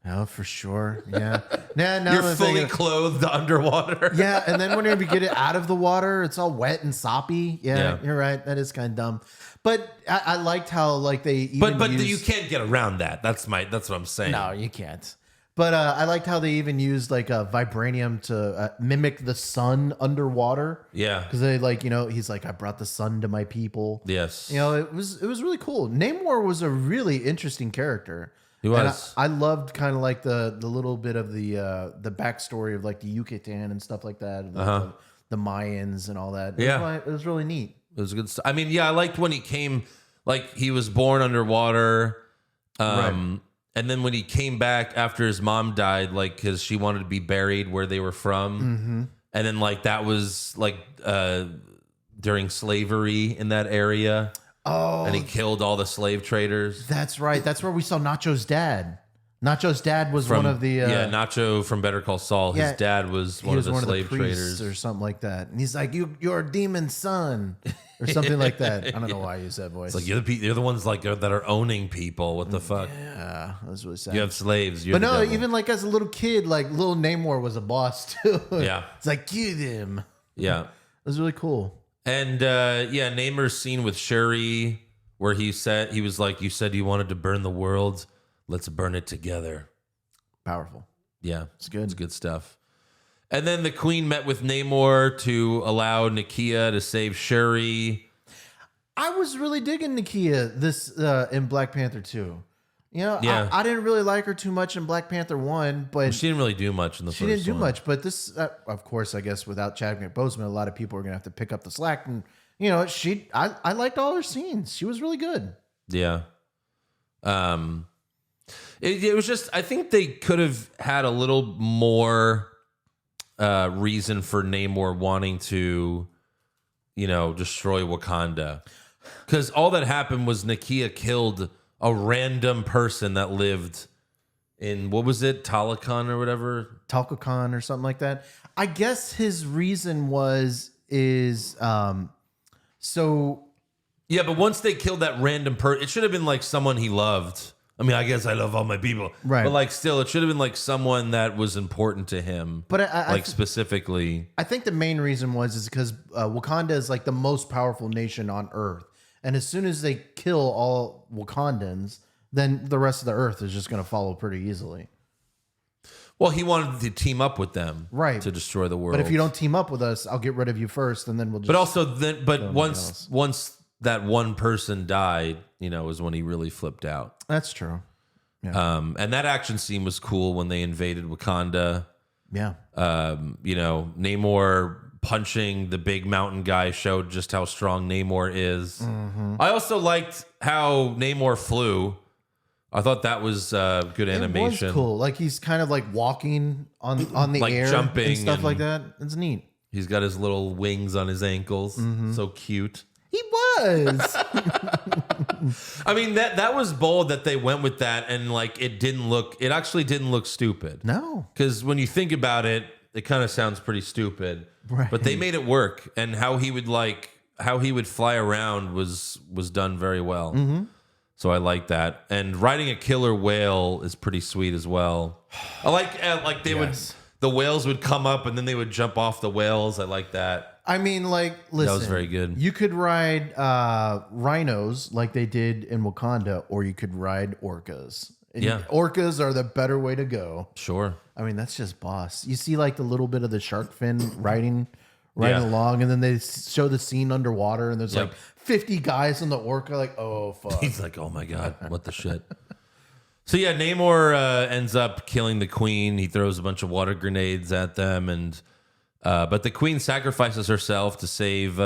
Oh, for sure. Yeah. Now You're I'm fully thinking- clothed underwater. Yeah, and then whenever you get it out of the water, it's all wet and soppy. Yeah, Yeah. you're right. That is kind of dumb. But I liked how like they even But used, you can't get around that. That's what I'm saying. No, you can't. But I liked how they even used like a vibranium to mimic the sun underwater. Yeah. Because they he's like, I brought the sun to my people. Yes. It was really cool. Namor was a really interesting character. He was. And I loved kind of like the little bit of the backstory of like the Yucatan and stuff like that. And the Mayans and all that. It was really neat. It was good stuff. I mean, yeah, I liked when he came, like he was born underwater. Right. And then when he came back after his mom died, like, because she wanted to be buried where they were from. Mm-hmm. And then, like, that was, like, during slavery in that area. Oh. And he killed all the slave traders. That's right. That's where we saw Nacho's dad. Nacho's dad was one of the... Nacho from Better Call Saul. His dad was one of the slave traders. Or something like that. And he's like, you're a demon's son. Or something like that. I don't know why I use that voice. It's like, you're the ones like that are owning people. What the fuck? Yeah, that was really sad. You have slaves. But no, even like as a little kid, like little Namor was a boss too. Yeah. It's like, get him. Yeah. It was really cool. And Namor's scene with Shuri, where he was like, you said you wanted to burn the world. Let's burn it together. Powerful. Yeah. It's good. It's good stuff. And then the Queen met with Namor to allow Nakia to save Shuri. I was really digging Nakia this in Black Panther 2. Yeah. I didn't really like her too much in Black Panther 1, but She didn't really do much in the first one. she didn't do much. But this, of course, I guess without Chadwick Boseman, a lot of people are going to have to pick up the slack. And, I liked all her scenes. She was really good. Yeah. It was just, I think they could have had a little more reason for Namor wanting to, destroy Wakanda. Because all that happened was Nakia killed a random person that lived in, what was it, Talokan or whatever? Talcocon or something like that. I guess his reason is so... Yeah, but once they killed that random person, it should have been like someone he loved. I mean, I guess I love all my people. Right. But like still, it should have been like someone that was important to him. But I specifically. I think the main reason is because Wakanda is like the most powerful nation on Earth. And as soon as they kill all Wakandans, then the rest of the Earth is just going to follow pretty easily. Well, he wanted to team up with them, Right, to destroy the world. But if you don't team up with us, I'll get rid of you first, and then we'll just... But also, once else. that one person died, is when he really flipped out. That's true. And that action scene was cool when they invaded Wakanda. Yeah. Namor punching the big mountain guy showed just how strong Namor is. Mm-hmm. I also liked how Namor flew. I thought that was good animation. It was cool. Like he's kind of like walking on the Like air jumping and stuff and- like that. It's neat. He's got his little wings on his ankles. Mm-hmm. So cute. He was. I mean, that was bold that they went with that, and like it actually didn't look stupid. No. Because when you think about it, it kind of sounds pretty stupid. Right. But they made it work, and how he would fly around was done very well. Mm-hmm. So I like that. And riding a killer whale is pretty sweet as well. I like they the whales would come up and then they would jump off the whales. I like that. I mean, like, listen. That was very good. You could ride rhinos like they did in Wakanda, or you could ride orcas. And Yeah. Orcas are the better way to go. Sure. I mean, that's just boss. You see, like, the little bit of the shark fin riding Yeah. along, and then they show the scene underwater, and there's Yep. like 50 guys on the orca, like, oh, fuck. He's like, oh my God, what the shit? So yeah, Namor ends up killing the queen. He throws a bunch of water grenades at them, and but the queen sacrifices herself to save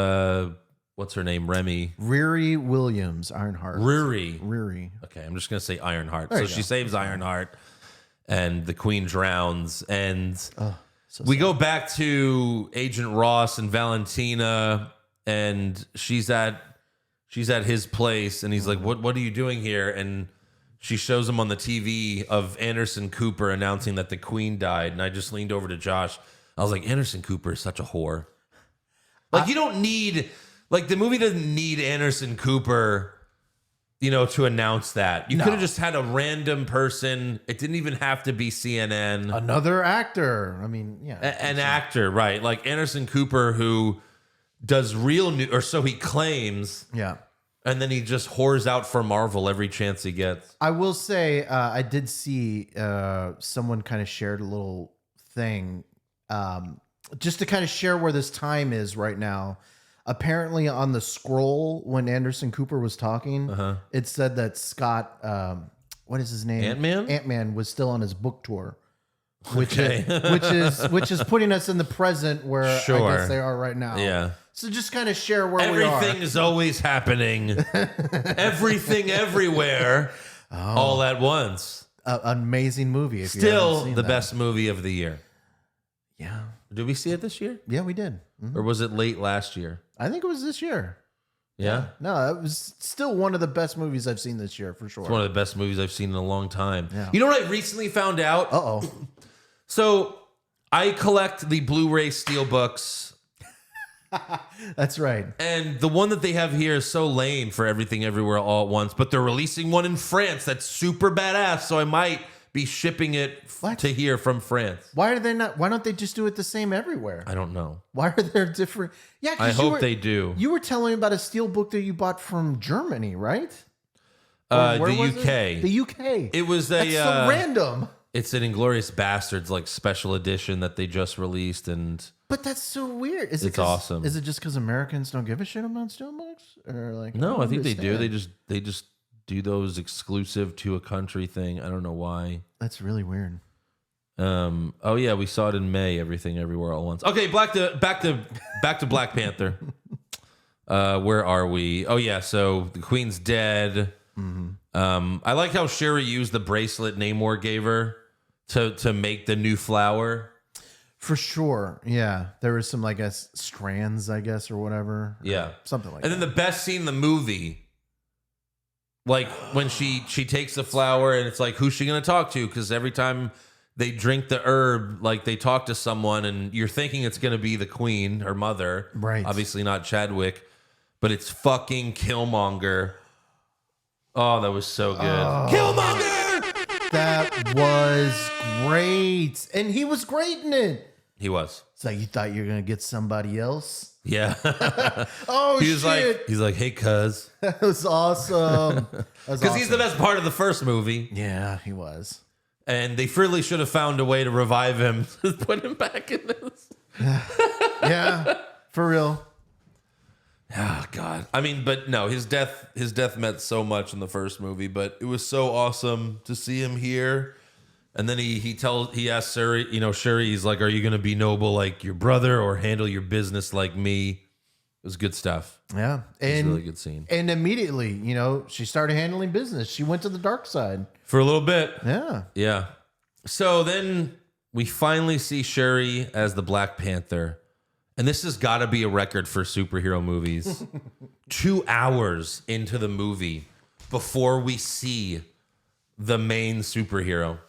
what's her name, Remy. Riri Williams, Ironheart. Riri. Okay, I'm just gonna say Ironheart. So she saves Ironheart, and the queen drowns. And we go back to Agent Ross and Valentina, and she's at his place, and he's like, "What are you doing here?" And she shows him on the TV of Anderson Cooper announcing that the queen died. And I just leaned over to Josh. I was like, Anderson Cooper is such a whore. Like, you don't need, like, the movie doesn't need Anderson Cooper to announce that. You No. could have just had a random person. It didn't even have to be CNN. Another actor. I mean, yeah. An actor, right? Like Anderson Cooper, who does real news, or so he claims. Yeah. And then he just whores out for Marvel every chance he gets. I will say, I did see someone kind of shared a little thing just to kind of share where this time is right now. Apparently on the scroll when Anderson Cooper was talking, it said that Scott, what is his name? Ant-Man? Ant-Man was still on his book tour, which is putting us in the present where I guess they are right now. Yeah. So just kind of share where we are. Everything is always happening. Everything everywhere all at once. Amazing movie. If you Still haven't seen the that. best movie of the year. Yeah. Did we see it this year? Yeah, we did. Mhm. Or was it late last year? I think it was this year. Yeah. No, it was still one of the best movies I've seen this year for sure. It's one of the best movies I've seen in a long time. Yeah. You know what I recently found out? Uh-oh. So I collect the Blu-ray steelbooks. That's right. And the one that they have here is so lame for Everything Everywhere All at Once, but they're releasing one in France that's super badass, so I might be shipping it to here from France. Why don't they just do it the same everywhere? I don't know. Why are there different? Yeah, 'cause I hope they do. You were telling me about a steel book that you bought from Germany, right? The Where was UK. it? The UK. It was That's so random. It's an Inglorious Bastards like special edition that they just released, and But that's so weird. Is it's awesome. Is it just because Americans don't give a shit about steel books, or like? no, I think they do. understand. They just do those exclusive to a country thing. I don't know why. That's really weird. Oh yeah, we saw it in May. Everything Everywhere All at Once. Okay, back to Black Panther. Where are we? Oh yeah, so the Queen's dead. I like how Shuri used the bracelet Namor gave her to make the new flower. For sure. Yeah. There was some, I guess, strands, I guess, or whatever. Yeah, Something like and that. then the best scene in the movie, like when she takes the flower and it's like, who's she gonna talk to? Because every time they drink the herb, like they talk to someone, and you're thinking it's gonna be the Queen, her mother, Right. Obviously not Chadwick, but it's fucking Killmonger. Oh, that was so good. Killmonger! That was great. And he was great in it. He was. It's like you thought you were going to get somebody else. Yeah. Oh, He's shit. like, hey, cuz. That was awesome. Because he's the best part of the first movie. Yeah, he was. And they really should have found a way to revive him, put him back in this. Yeah, for real. Oh God! I mean, but no, his death meant so much in the first movie, but it was so awesome to see him here. And then he asks Shuri, he's like, "Are you going to be noble like your brother, or handle your business like me?" It was good stuff. Yeah, It was and a really good scene and immediately, she started handling business. She went to the dark side. for a little bit. Yeah, Yeah. So then we finally see Shuri as the Black Panther. And this has got to be a record for superhero movies. 2 hours into the movie before we see the main superhero.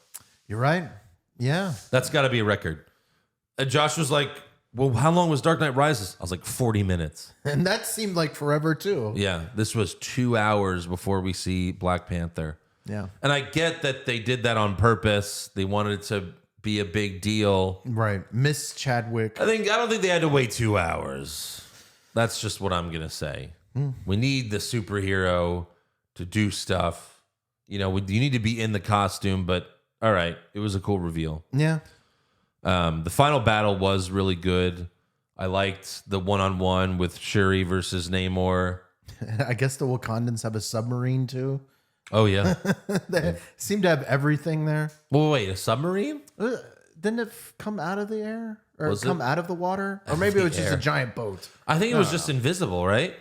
you're right. Yeah, That's got to be a record. And Josh was like, well, how long was Dark Knight Rises? I was like, 40 minutes. and that seemed like forever too. Yeah, this was 2 hours before we see Black Panther. Yeah, And I get that they did that on purpose. They wanted it to be a big deal. right. Miss Chadwick. I don't think they had to wait 2 hours. That's just what I'm gonna say. We need the superhero to do stuff. You need to be in the costume, but all right, it was a cool reveal. Yeah, The final battle was really good. I liked the one-on-one with Shuri versus Namor. I guess the Wakandans have a submarine too. Oh yeah. They seem to have everything there. Well, wait, a submarine? Didn't it come out of the air or Was come it? out of the water? Or maybe it was just a giant boat I think it was just invisible, right?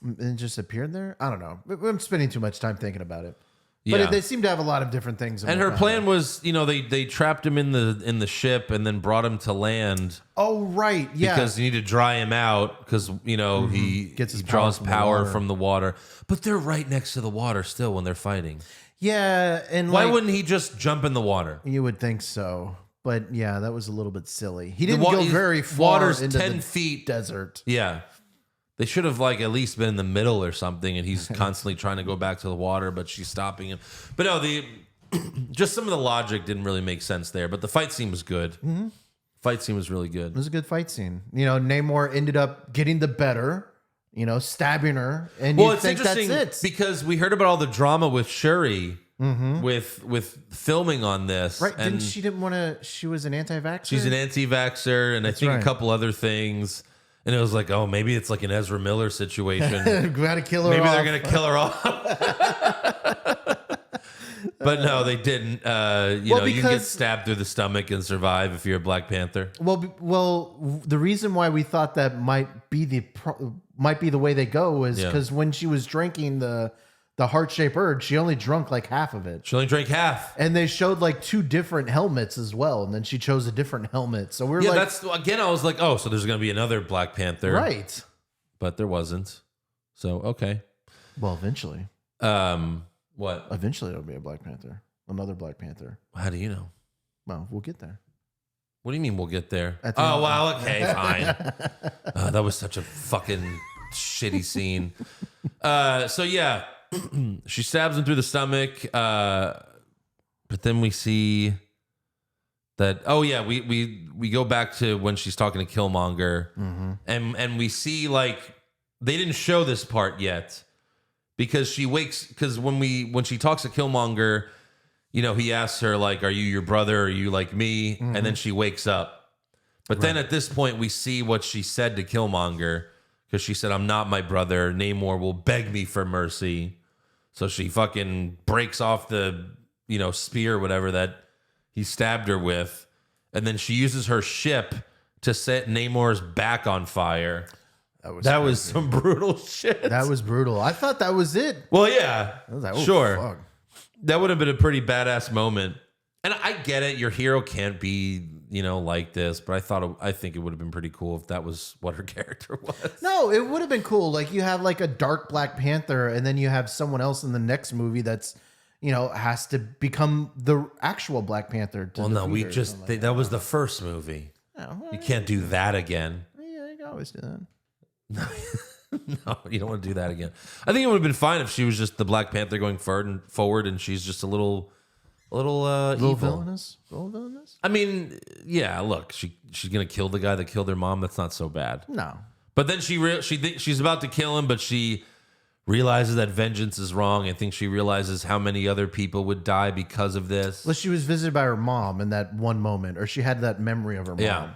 and it just appeared there. I don't know. I'm spending too much time thinking about it. Yeah. But they seem to have a lot of different things. in And her Wakanda. plan was, they trapped him in the ship and then brought him to land. Oh, right. Yeah. Because you need to dry him out because, he Gets his draws power from the power water. from the water. But they're right next to the water still when they're fighting. yeah. And Why like, wouldn't he just jump in the water? you would think so. But yeah, that was a little bit silly. He The didn't go very far Water's into 10 the feet. desert. Yeah. They should have like at least been in the middle or something, and he's constantly trying to go back to the water, but she's stopping him. But no, just some of the logic didn't really make sense there. But the fight scene was good. Mm-hmm. Fight scene was really good. It was a good fight scene. You know, Namor ended up getting the better. You know, stabbing her, and Well, you it's think interesting that's it. because we heard about all the drama with Shuri with filming on this, Right? And She didn't want to. She was an anti-vaxxer. she's an anti-vaxxer, and I think right. a couple other things. And it was like, oh, maybe it's like an Ezra Miller situation. Got to kill her. Maybe off. they're gonna kill her off. But no, they didn't. You know, you can get stabbed through the stomach and survive if you're a Black Panther. Well, the reason why we thought that might be the way they go is because when she was drinking the heart-shaped herb, she only drunk like half of it. She only drank half. And they showed like 2 different helmets as well, and then she chose a different helmet. So we're like, that's again. I was like, oh, so there's gonna be another Black Panther, right? But there wasn't. So okay. Well, eventually. What? Eventually, it'll be a Black Panther, another Black Panther. How do you know? Well, we'll get there. What do you mean we'll get there? Oh, wow. Okay, fine. That was such a fucking shitty scene. So yeah, she stabs him through the stomach. But then we see that. Oh yeah, we go back to when she's talking to Killmonger, and we see like they didn't show this part yet. Because when she talks to Killmonger, you know, he asks her like, "Are you your brother? Are you like me?" And then she wakes up. But then at this point, we see what she said to Killmonger because she said, "I'm not my brother. Namor will beg me for mercy." So she fucking breaks off the spear or whatever that he stabbed her with, and then she uses her ship to set Namor's back on fire. That was some brutal shit. That was brutal. I thought that was it. Well, yeah, I was like, oh, sure. fuck. That would have been a pretty badass moment. And I get it. Your hero can't be, like this. But I think it would have been pretty cool if that was what her character was. No, it would have been cool. Like you have like a dark Black Panther, and then you have someone else in the next movie that's, has to become the actual Black Panther. Well, no, that was the first movie. Oh, well, You can't do that again. Yeah, you can always do that. No, you don't want to do that again. I think it would have been fine if she was just the Black Panther going forward, and she's just a little evil. Villainous. Little villainous. I mean, yeah. Look, she's gonna kill the guy that killed her mom. That's not so bad. No. But then she's about to kill him, but she realizes that vengeance is wrong. I think she realizes how many other people would die because of this. Well, she was visited by her mom in that one moment, or she had that memory of her mom. Yeah,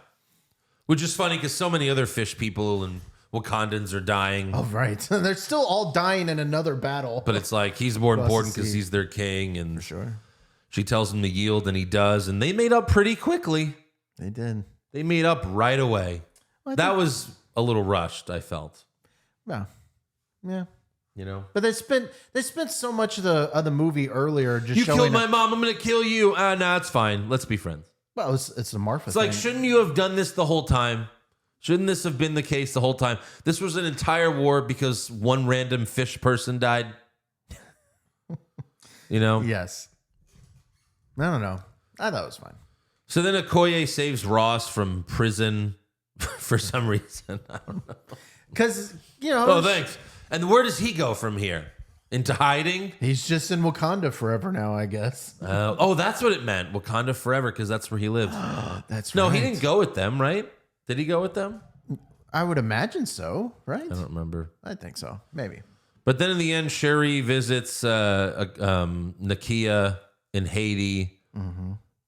which is funny because so many other fish people and Wakandans are dying. Oh, right. They're still all dying in another battle. But it's like he's more Across important the because sea. he's their king. And For sure. she tells him to yield, and he does. And they made up pretty quickly. They did. They made up right away. Well, That was a little rushed, I felt. Yeah. Yeah. But they spent so much of the movie earlier just You showing killed my mom. I'm going to kill you. Nah, it's fine. Let's be friends. Well, it's a Martha It's thing. like, shouldn't you have done this the whole time? Shouldn't this have been the case the whole time? This was an entire war because one random fish person died. Yes. I don't know. I thought it was fine. So then Okoye saves Ross from prison for some reason. I don't know. Because, Oh, thanks. And where does he go from here? Into hiding? he's just in Wakanda forever now, I guess. That's what it meant. Wakanda Forever, because that's where he lives. That's No, right. he didn't go with them, right? Did he go with them? I would imagine so, right? I don't remember. I think so. Maybe. But then in the end, Shuri visits Nakia in Haiti.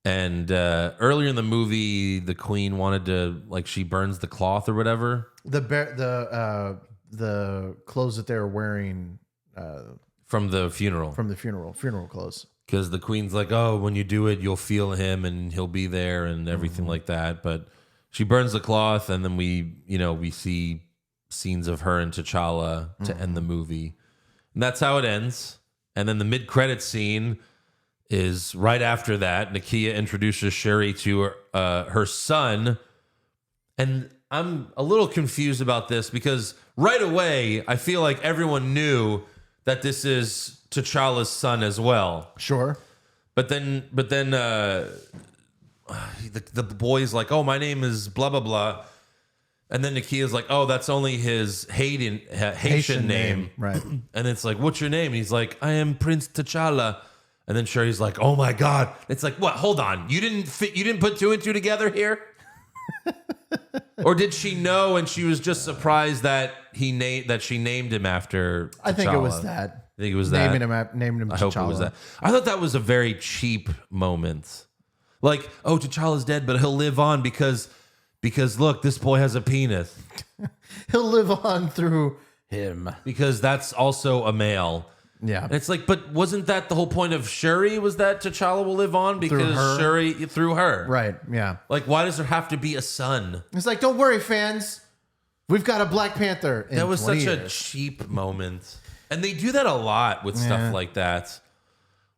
And earlier in the movie, the queen wanted to, she burns the cloth or whatever. The clothes that they were wearing From the funeral. from the funeral clothes. Because the queen's like, oh, when you do it, you'll feel him and he'll be there and everything like that. But she burns the cloth, and then we see scenes of her and T'Challa to end the movie. And that's how it ends. And then the mid-credits scene is right after that. Nakia introduces Shuri to her son. And I'm a little confused about this because right away, I feel like everyone knew that this is T'Challa's son as well. Sure. But then the boy's like, oh, my name is blah, blah, blah. And then Nakia's like, oh, that's only his Haitian name. Right. And it's like, what's your name? And he's like, I am Prince T'Challa. And then Shuri's like, oh my God. It's like, what? Hold on. You didn't put two and two together here? Or did she know and she was just surprised that she named him after T'Challa? I think it was that. I think it was that. Naming him I T'Challa. hope it was that. I thought that was a very cheap moment. Like, oh, T'Challa's dead, but he'll live on because look, this boy has a penis. He'll live on through him. Because that's also a male. Yeah. And it's like, but wasn't that the whole point of Shuri? Was that T'Challa will live on because Shuri through her? Right. Yeah. Like, why does there have to be a son? It's like, don't worry, fans. We've got a Black Panther. That was such years. a cheap moment. And they do that a lot with stuff like that.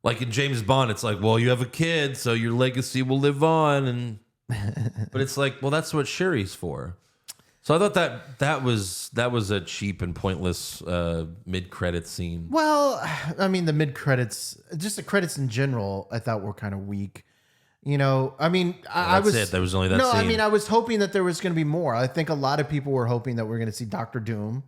Like in James Bond, it's like, well, you have a kid, so your legacy will live on. And but it's like, well, that's what Shuri's for. So I thought that was a cheap and pointless mid-credit scene. Well, I mean, the mid-credits, just the credits in general, I thought were kind of weak. You know, I mean, I was... That's it. There was only that No, scene. I mean, I was hoping that there was going to be more. I think a lot of people were hoping that we're going to see Doctor Doom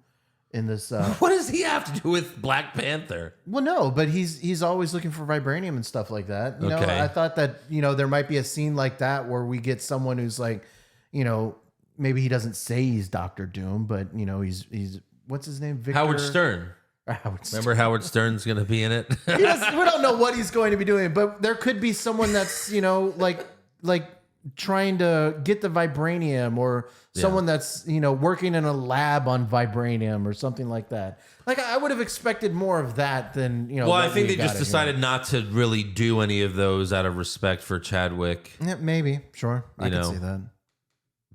in this... What does he have to do with Black Panther? Well, no, but he's always looking for vibranium and stuff like that. You know, Okay. I thought that, you know, there might be a scene like that where we get someone who's like, you know, maybe he doesn't say he's Doctor Doom, but, you know, he's what's his name? Victor? Howard Stern. Howard Stern. Remember Howard Stern's going to be in it? We don't know what he's going to be doing, but there could be someone that's, you know, like trying to get the vibranium, or someone that's, you know, working in a lab on vibranium or something like that. Like, I would have expected more of that than, you know. Well, I think they just decided not to really do any of those out of respect for Chadwick. Yeah, maybe. Sure. I can see that.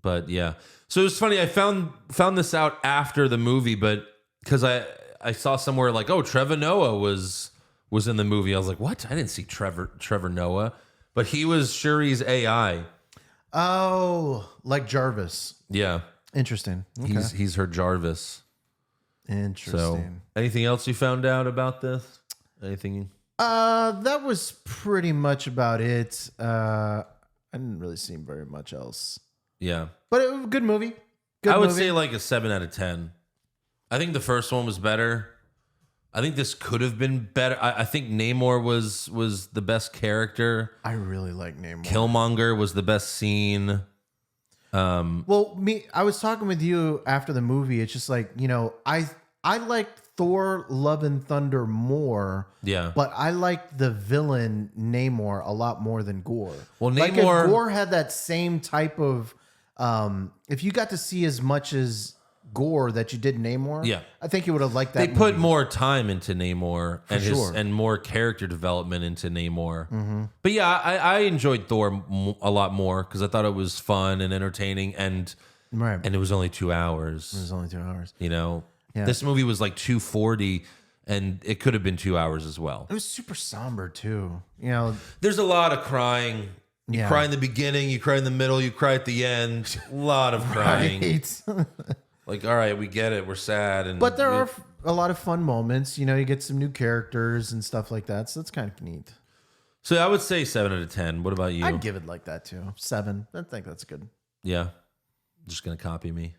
But yeah. So it was funny. I found this out after the movie, but because I saw somewhere like, oh, Trevor Noah was in the movie. I was like, what? I didn't see Trevor Noah. But he was Shuri's AI. Oh, like Jarvis. Yeah. Interesting. Okay. He's her Jarvis. Interesting. So, anything else you found out about this? Anything? That was pretty much about it. I didn't really see very much else. Yeah. But it was a good movie. I would say like a 7 out of 10. I think the first one was better. I think this could have been better. I think Namor was the best character. I really like Namor. Killmonger was the best scene. Well, I was talking with you after the movie. It's just like, you know, I liked Thor Love and Thunder more. Yeah. But I liked the villain Namor a lot more than Gore. Well, like if Namor... Gore had that same type of... if you got to see as much as Gore that you did Namor, yeah, I think you would have liked that. They movie. put more time into Namor sure. and more character development into Namor. Mm-hmm. But yeah, I enjoyed Thor a lot more because I thought it was fun and entertaining, and it was only 2 hours. It was only 2 hours. You know, this movie was like 240, and it could have been 2 hours as well. It was super somber too. You know, there's a lot of crying. You cry in the beginning, you cry in the middle, you cry at the end. A lot of crying. Right. Like, all right, we get it. We're sad. But there are a lot of fun moments. You know, you get some new characters and stuff like that. So that's kind of neat. So I would say 7 out of 10. What about you? I'd give it like that too. 7. I think that's good. Yeah. Just going to copy me.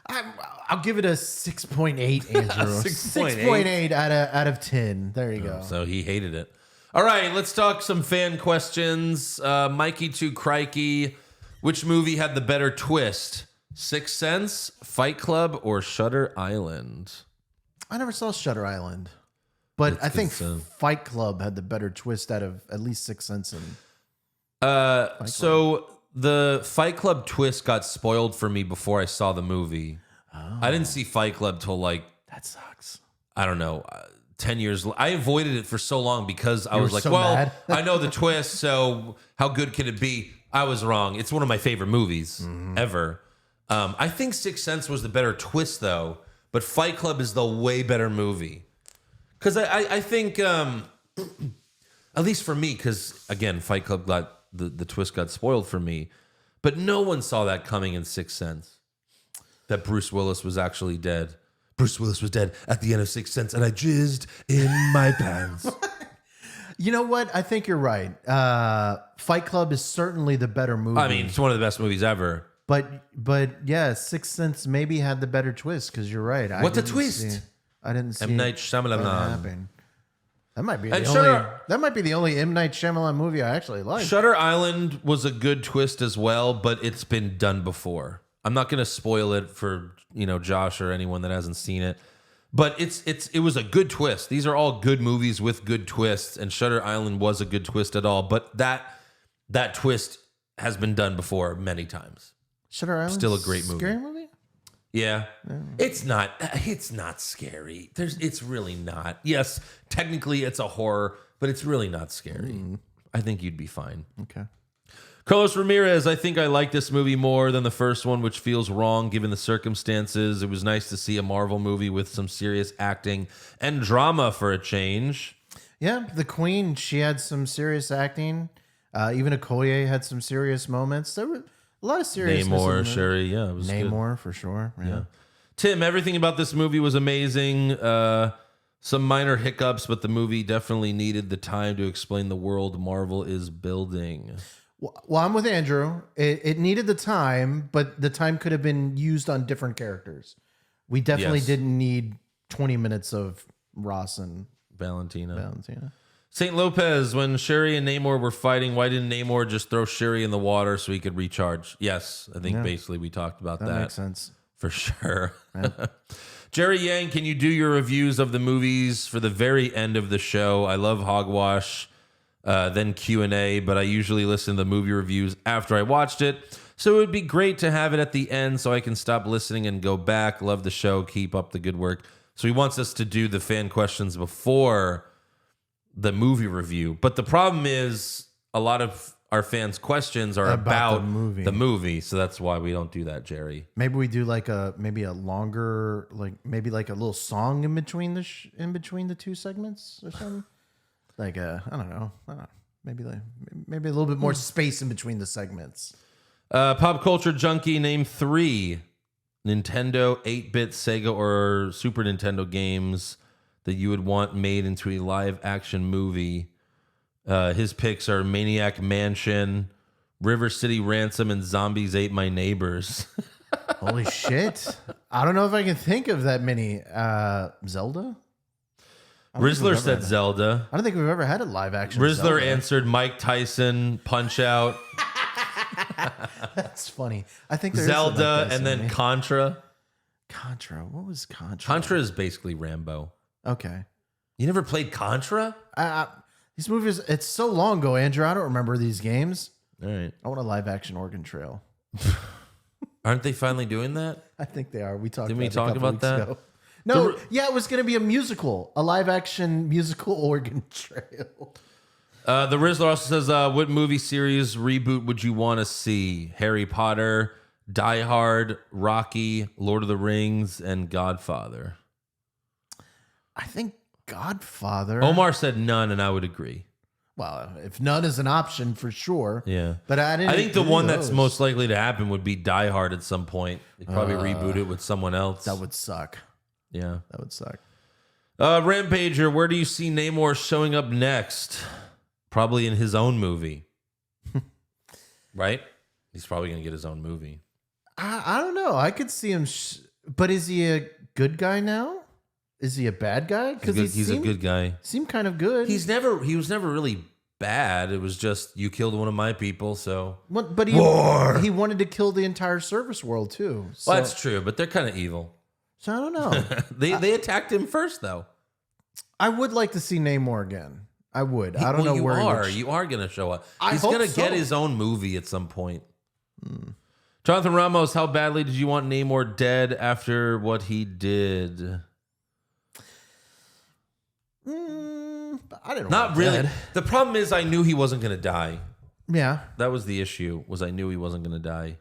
I'll give it a 6.8, Andrew. 6.8 out of 10. There you go. So he hated it. All right, let's talk some fan questions. Mikey to Crikey, which movie had the better twist? Sixth Sense, Fight Club, or Shutter Island? I never saw Shutter Island, but I think Fight Club had the better twist out of at least Sixth Sense. And so the Fight Club twist got spoiled for me before I saw the movie. Oh. I didn't see Fight Club till like... That sucks. I don't know. 10 years. I avoided it for so long because I was like, so well, mad. I know the twist, so how good can it be? I was wrong. It's one of my favorite movies ever. I think Sixth Sense was the better twist, though, but Fight Club is the way better movie. Because I think, at least for me, because, again, Fight Club got the twist got spoiled for me, but no one saw that coming in Sixth Sense, that Bruce Willis was actually dead. Bruce Willis was dead at the end of Sixth Sense, and I jizzed in my pants. You know what? I think you're right. Fight Club is certainly the better movie. I mean, it's one of the best movies ever. But yeah, Sixth Sense maybe had the better twist because you're right. What the twist? I didn't see M. Night that Shyamalan. happen. That might be And the only. That might be the only M. Night Shyamalan movie I actually like. Shutter Island was a good twist as well, but it's been done before. I'm not going to spoil it for Josh or anyone that hasn't seen it, but it was a good twist. These are all good movies with good twists, and Shutter Island was a good twist at all. But that twist has been done before many times. Shutter Island, still a great movie. Scary movie. Yeah. It's not scary. It's really not. Yes, technically it's a horror, but it's really not scary. I think you'd be fine. Okay. Carlos Ramirez, I think I like this movie more than the first one, which feels wrong given the circumstances. It was nice to see a Marvel movie with some serious acting and drama for a change. Yeah, the Queen, she had some serious acting. Even Okoye had some serious moments. There were a lot of serious. Namor, Sherry, yeah, it was Namor good. for sure. Yeah. Tim, everything about this movie was amazing. Some minor hiccups, but the movie definitely needed the time to explain the world Marvel is building. Well, I'm with Andrew. It needed the time, but the time could have been used on different characters. We definitely didn't need 20 minutes of Ross and Valentina. St. Lopez, when Sherry and Namor were fighting, why didn't Namor just throw Sherry in the water so he could recharge? Yes, I think basically we talked about that. That makes sense. For sure. Yeah. Jerry Yang, can you do your reviews of the movies for the very end of the show? I love Hogwash, then Q&A, but I usually listen to the movie reviews after I watched it. So it would be great to have it at the end so I can stop listening and go back. Love the show. Keep up the good work. So he wants us to do the fan questions before the movie review. But the problem is a lot of our fans' questions are about the movie. So that's why we don't do that, Jerry. Maybe we do like a longer, maybe like a little song in between the two segments or something. Like I don't know. Maybe a little bit more space in between the segments. Pop culture junkie, name 3 Nintendo, 8-bit, Sega, or Super Nintendo games that you would want made into a live action movie. His picks are Maniac Mansion, River City Ransom, and Zombies Ate My Neighbors. Holy shit. I don't know if I can think of that many. Zelda? Rizzler said Zelda. I don't think we've ever had a live action Rizzler Zelda. answered Mike Tyson, Punch Out. That's funny. I think there's Zelda and then Contra. Contra. What was Contra? Contra is basically Rambo. Okay. You never played Contra? These movies, it's so long ago, Andrew. I don't remember these games. All right. I want a live action Oregon Trail. Aren't they finally doing that? I think they are. We talked Didn't we about talk about that? Ago. No, it was going to be a musical, a live action musical Oregon Trail. The Rizzler also says, what movie series reboot would you want to see? Harry Potter, Die Hard, Rocky, Lord of the Rings, and Godfather. I think Godfather. Omar said none, and I would agree. Well, if none is an option, for sure. Yeah. But I think the one that's most likely to happen would be Die Hard at some point. They'd probably reboot it with someone else. That would suck. Yeah. That would suck. Rampager, where do you see Namor showing up next? Probably in his own movie. Right? He's probably going to get his own movie. I don't know. I could see him. But is he a good guy now? Is he a bad guy? Because he's a good guy. Seemed kind of good. He was never really bad. It was just you killed one of my people, so. But he wanted to kill the entire service world too. So, well, that's true, but they're kind of evil. So I don't know. They attacked him first, though. I would like to see Namor again. I would. I don't know where you are going to show up. I He's hope going to so. get his own movie at some point. Jonathan Ramos, how badly did you want Namor dead after what he did? I didn't. Not want really. dead. The problem is I knew he wasn't going to die. Yeah. That was the issue. Was I knew he wasn't going to die.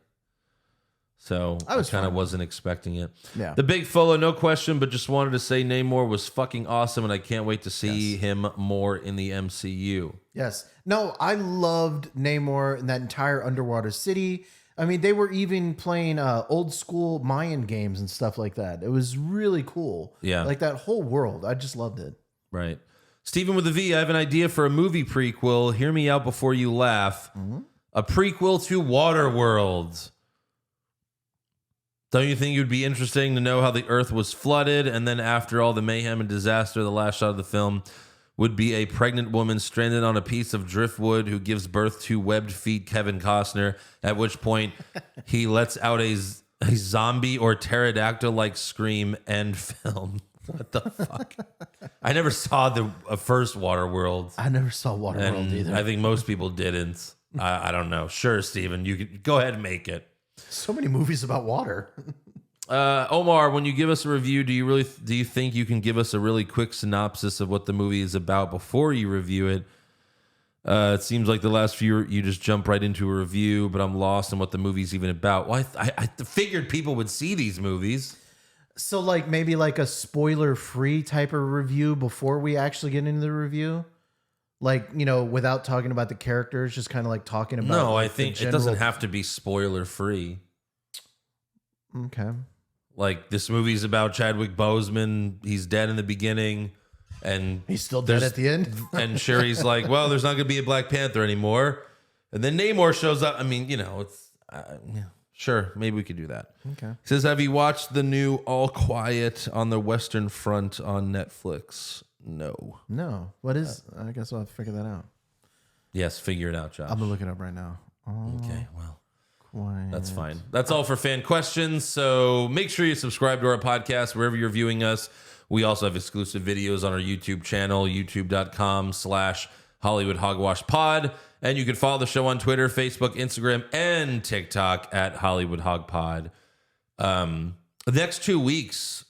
So I was kind of fine. wasn't expecting it. Yeah. The Big Fuller, no question, but just wanted to say Namor was fucking awesome, and I can't wait to see him more in the MCU. Yes. No, I loved Namor in that entire underwater city. I mean, they were even playing old school Mayan games and stuff like that. It was really cool. Yeah. Like that whole world. I just loved it. Right. Stephen with a V, I have an idea for a movie prequel. Hear me out before you laugh. A prequel to Waterworld. Don't you think it would be interesting to know how the Earth was flooded, and then after all the mayhem and disaster, the last shot of the film would be a pregnant woman stranded on a piece of driftwood who gives birth to webbed feet Kevin Costner, at which point he lets out a zombie or pterodactyl-like scream and film. What the fuck? I never saw the first Waterworld. I never saw Waterworld either. I think most people didn't. I don't know. Sure, Steven, you could go ahead and make it. So many movies about water. Omar, when you give us a review, do you think you can give us a really quick synopsis of what the movie is about before you review it? It seems like the last few you just jump right into a review, but I'm lost in what the movie's even about. Well, I figured people would see these movies. So like maybe like a spoiler-free type of review before we actually get into the review? Like, you know, without talking about the characters, just kind of like talking about. No, like, I think it doesn't have to be spoiler free. Okay. Like this movie's about Chadwick Boseman. He's dead in the beginning, and He's still dead at the end. And Sherry's like, "Well, there's not going to be a Black Panther anymore." And then Namor shows up. I mean, you know, it's yeah, sure, maybe we could do that. Okay. He says, "Have you watched the new All Quiet on the Western Front on Netflix?" No. No. What is? I guess I'll have to figure that out. Yes, figure it out, Josh. I'm gonna look it up right now. Okay, well. Quiet. That's fine. That's all for fan questions. So make sure you subscribe to our podcast wherever you're viewing us. We also have exclusive videos on our YouTube channel, youtube.com/Hollywood Hogwash Pod. And you can follow the show on Twitter, Facebook, Instagram, and TikTok at Hollywood Hog Pod. The next 2 weeks,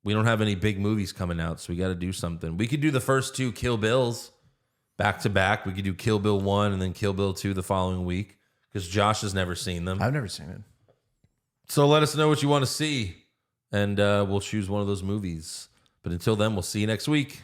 we don't have any big movies coming out, so we got to do something. We could do the first 2 Kill Bills back to back. We could do Kill Bill 1 and then Kill Bill 2 the following week. Because Josh has never seen them. I've never seen it. So let us know what you want to see, and we'll choose one of those movies. But until then, we'll see you next week.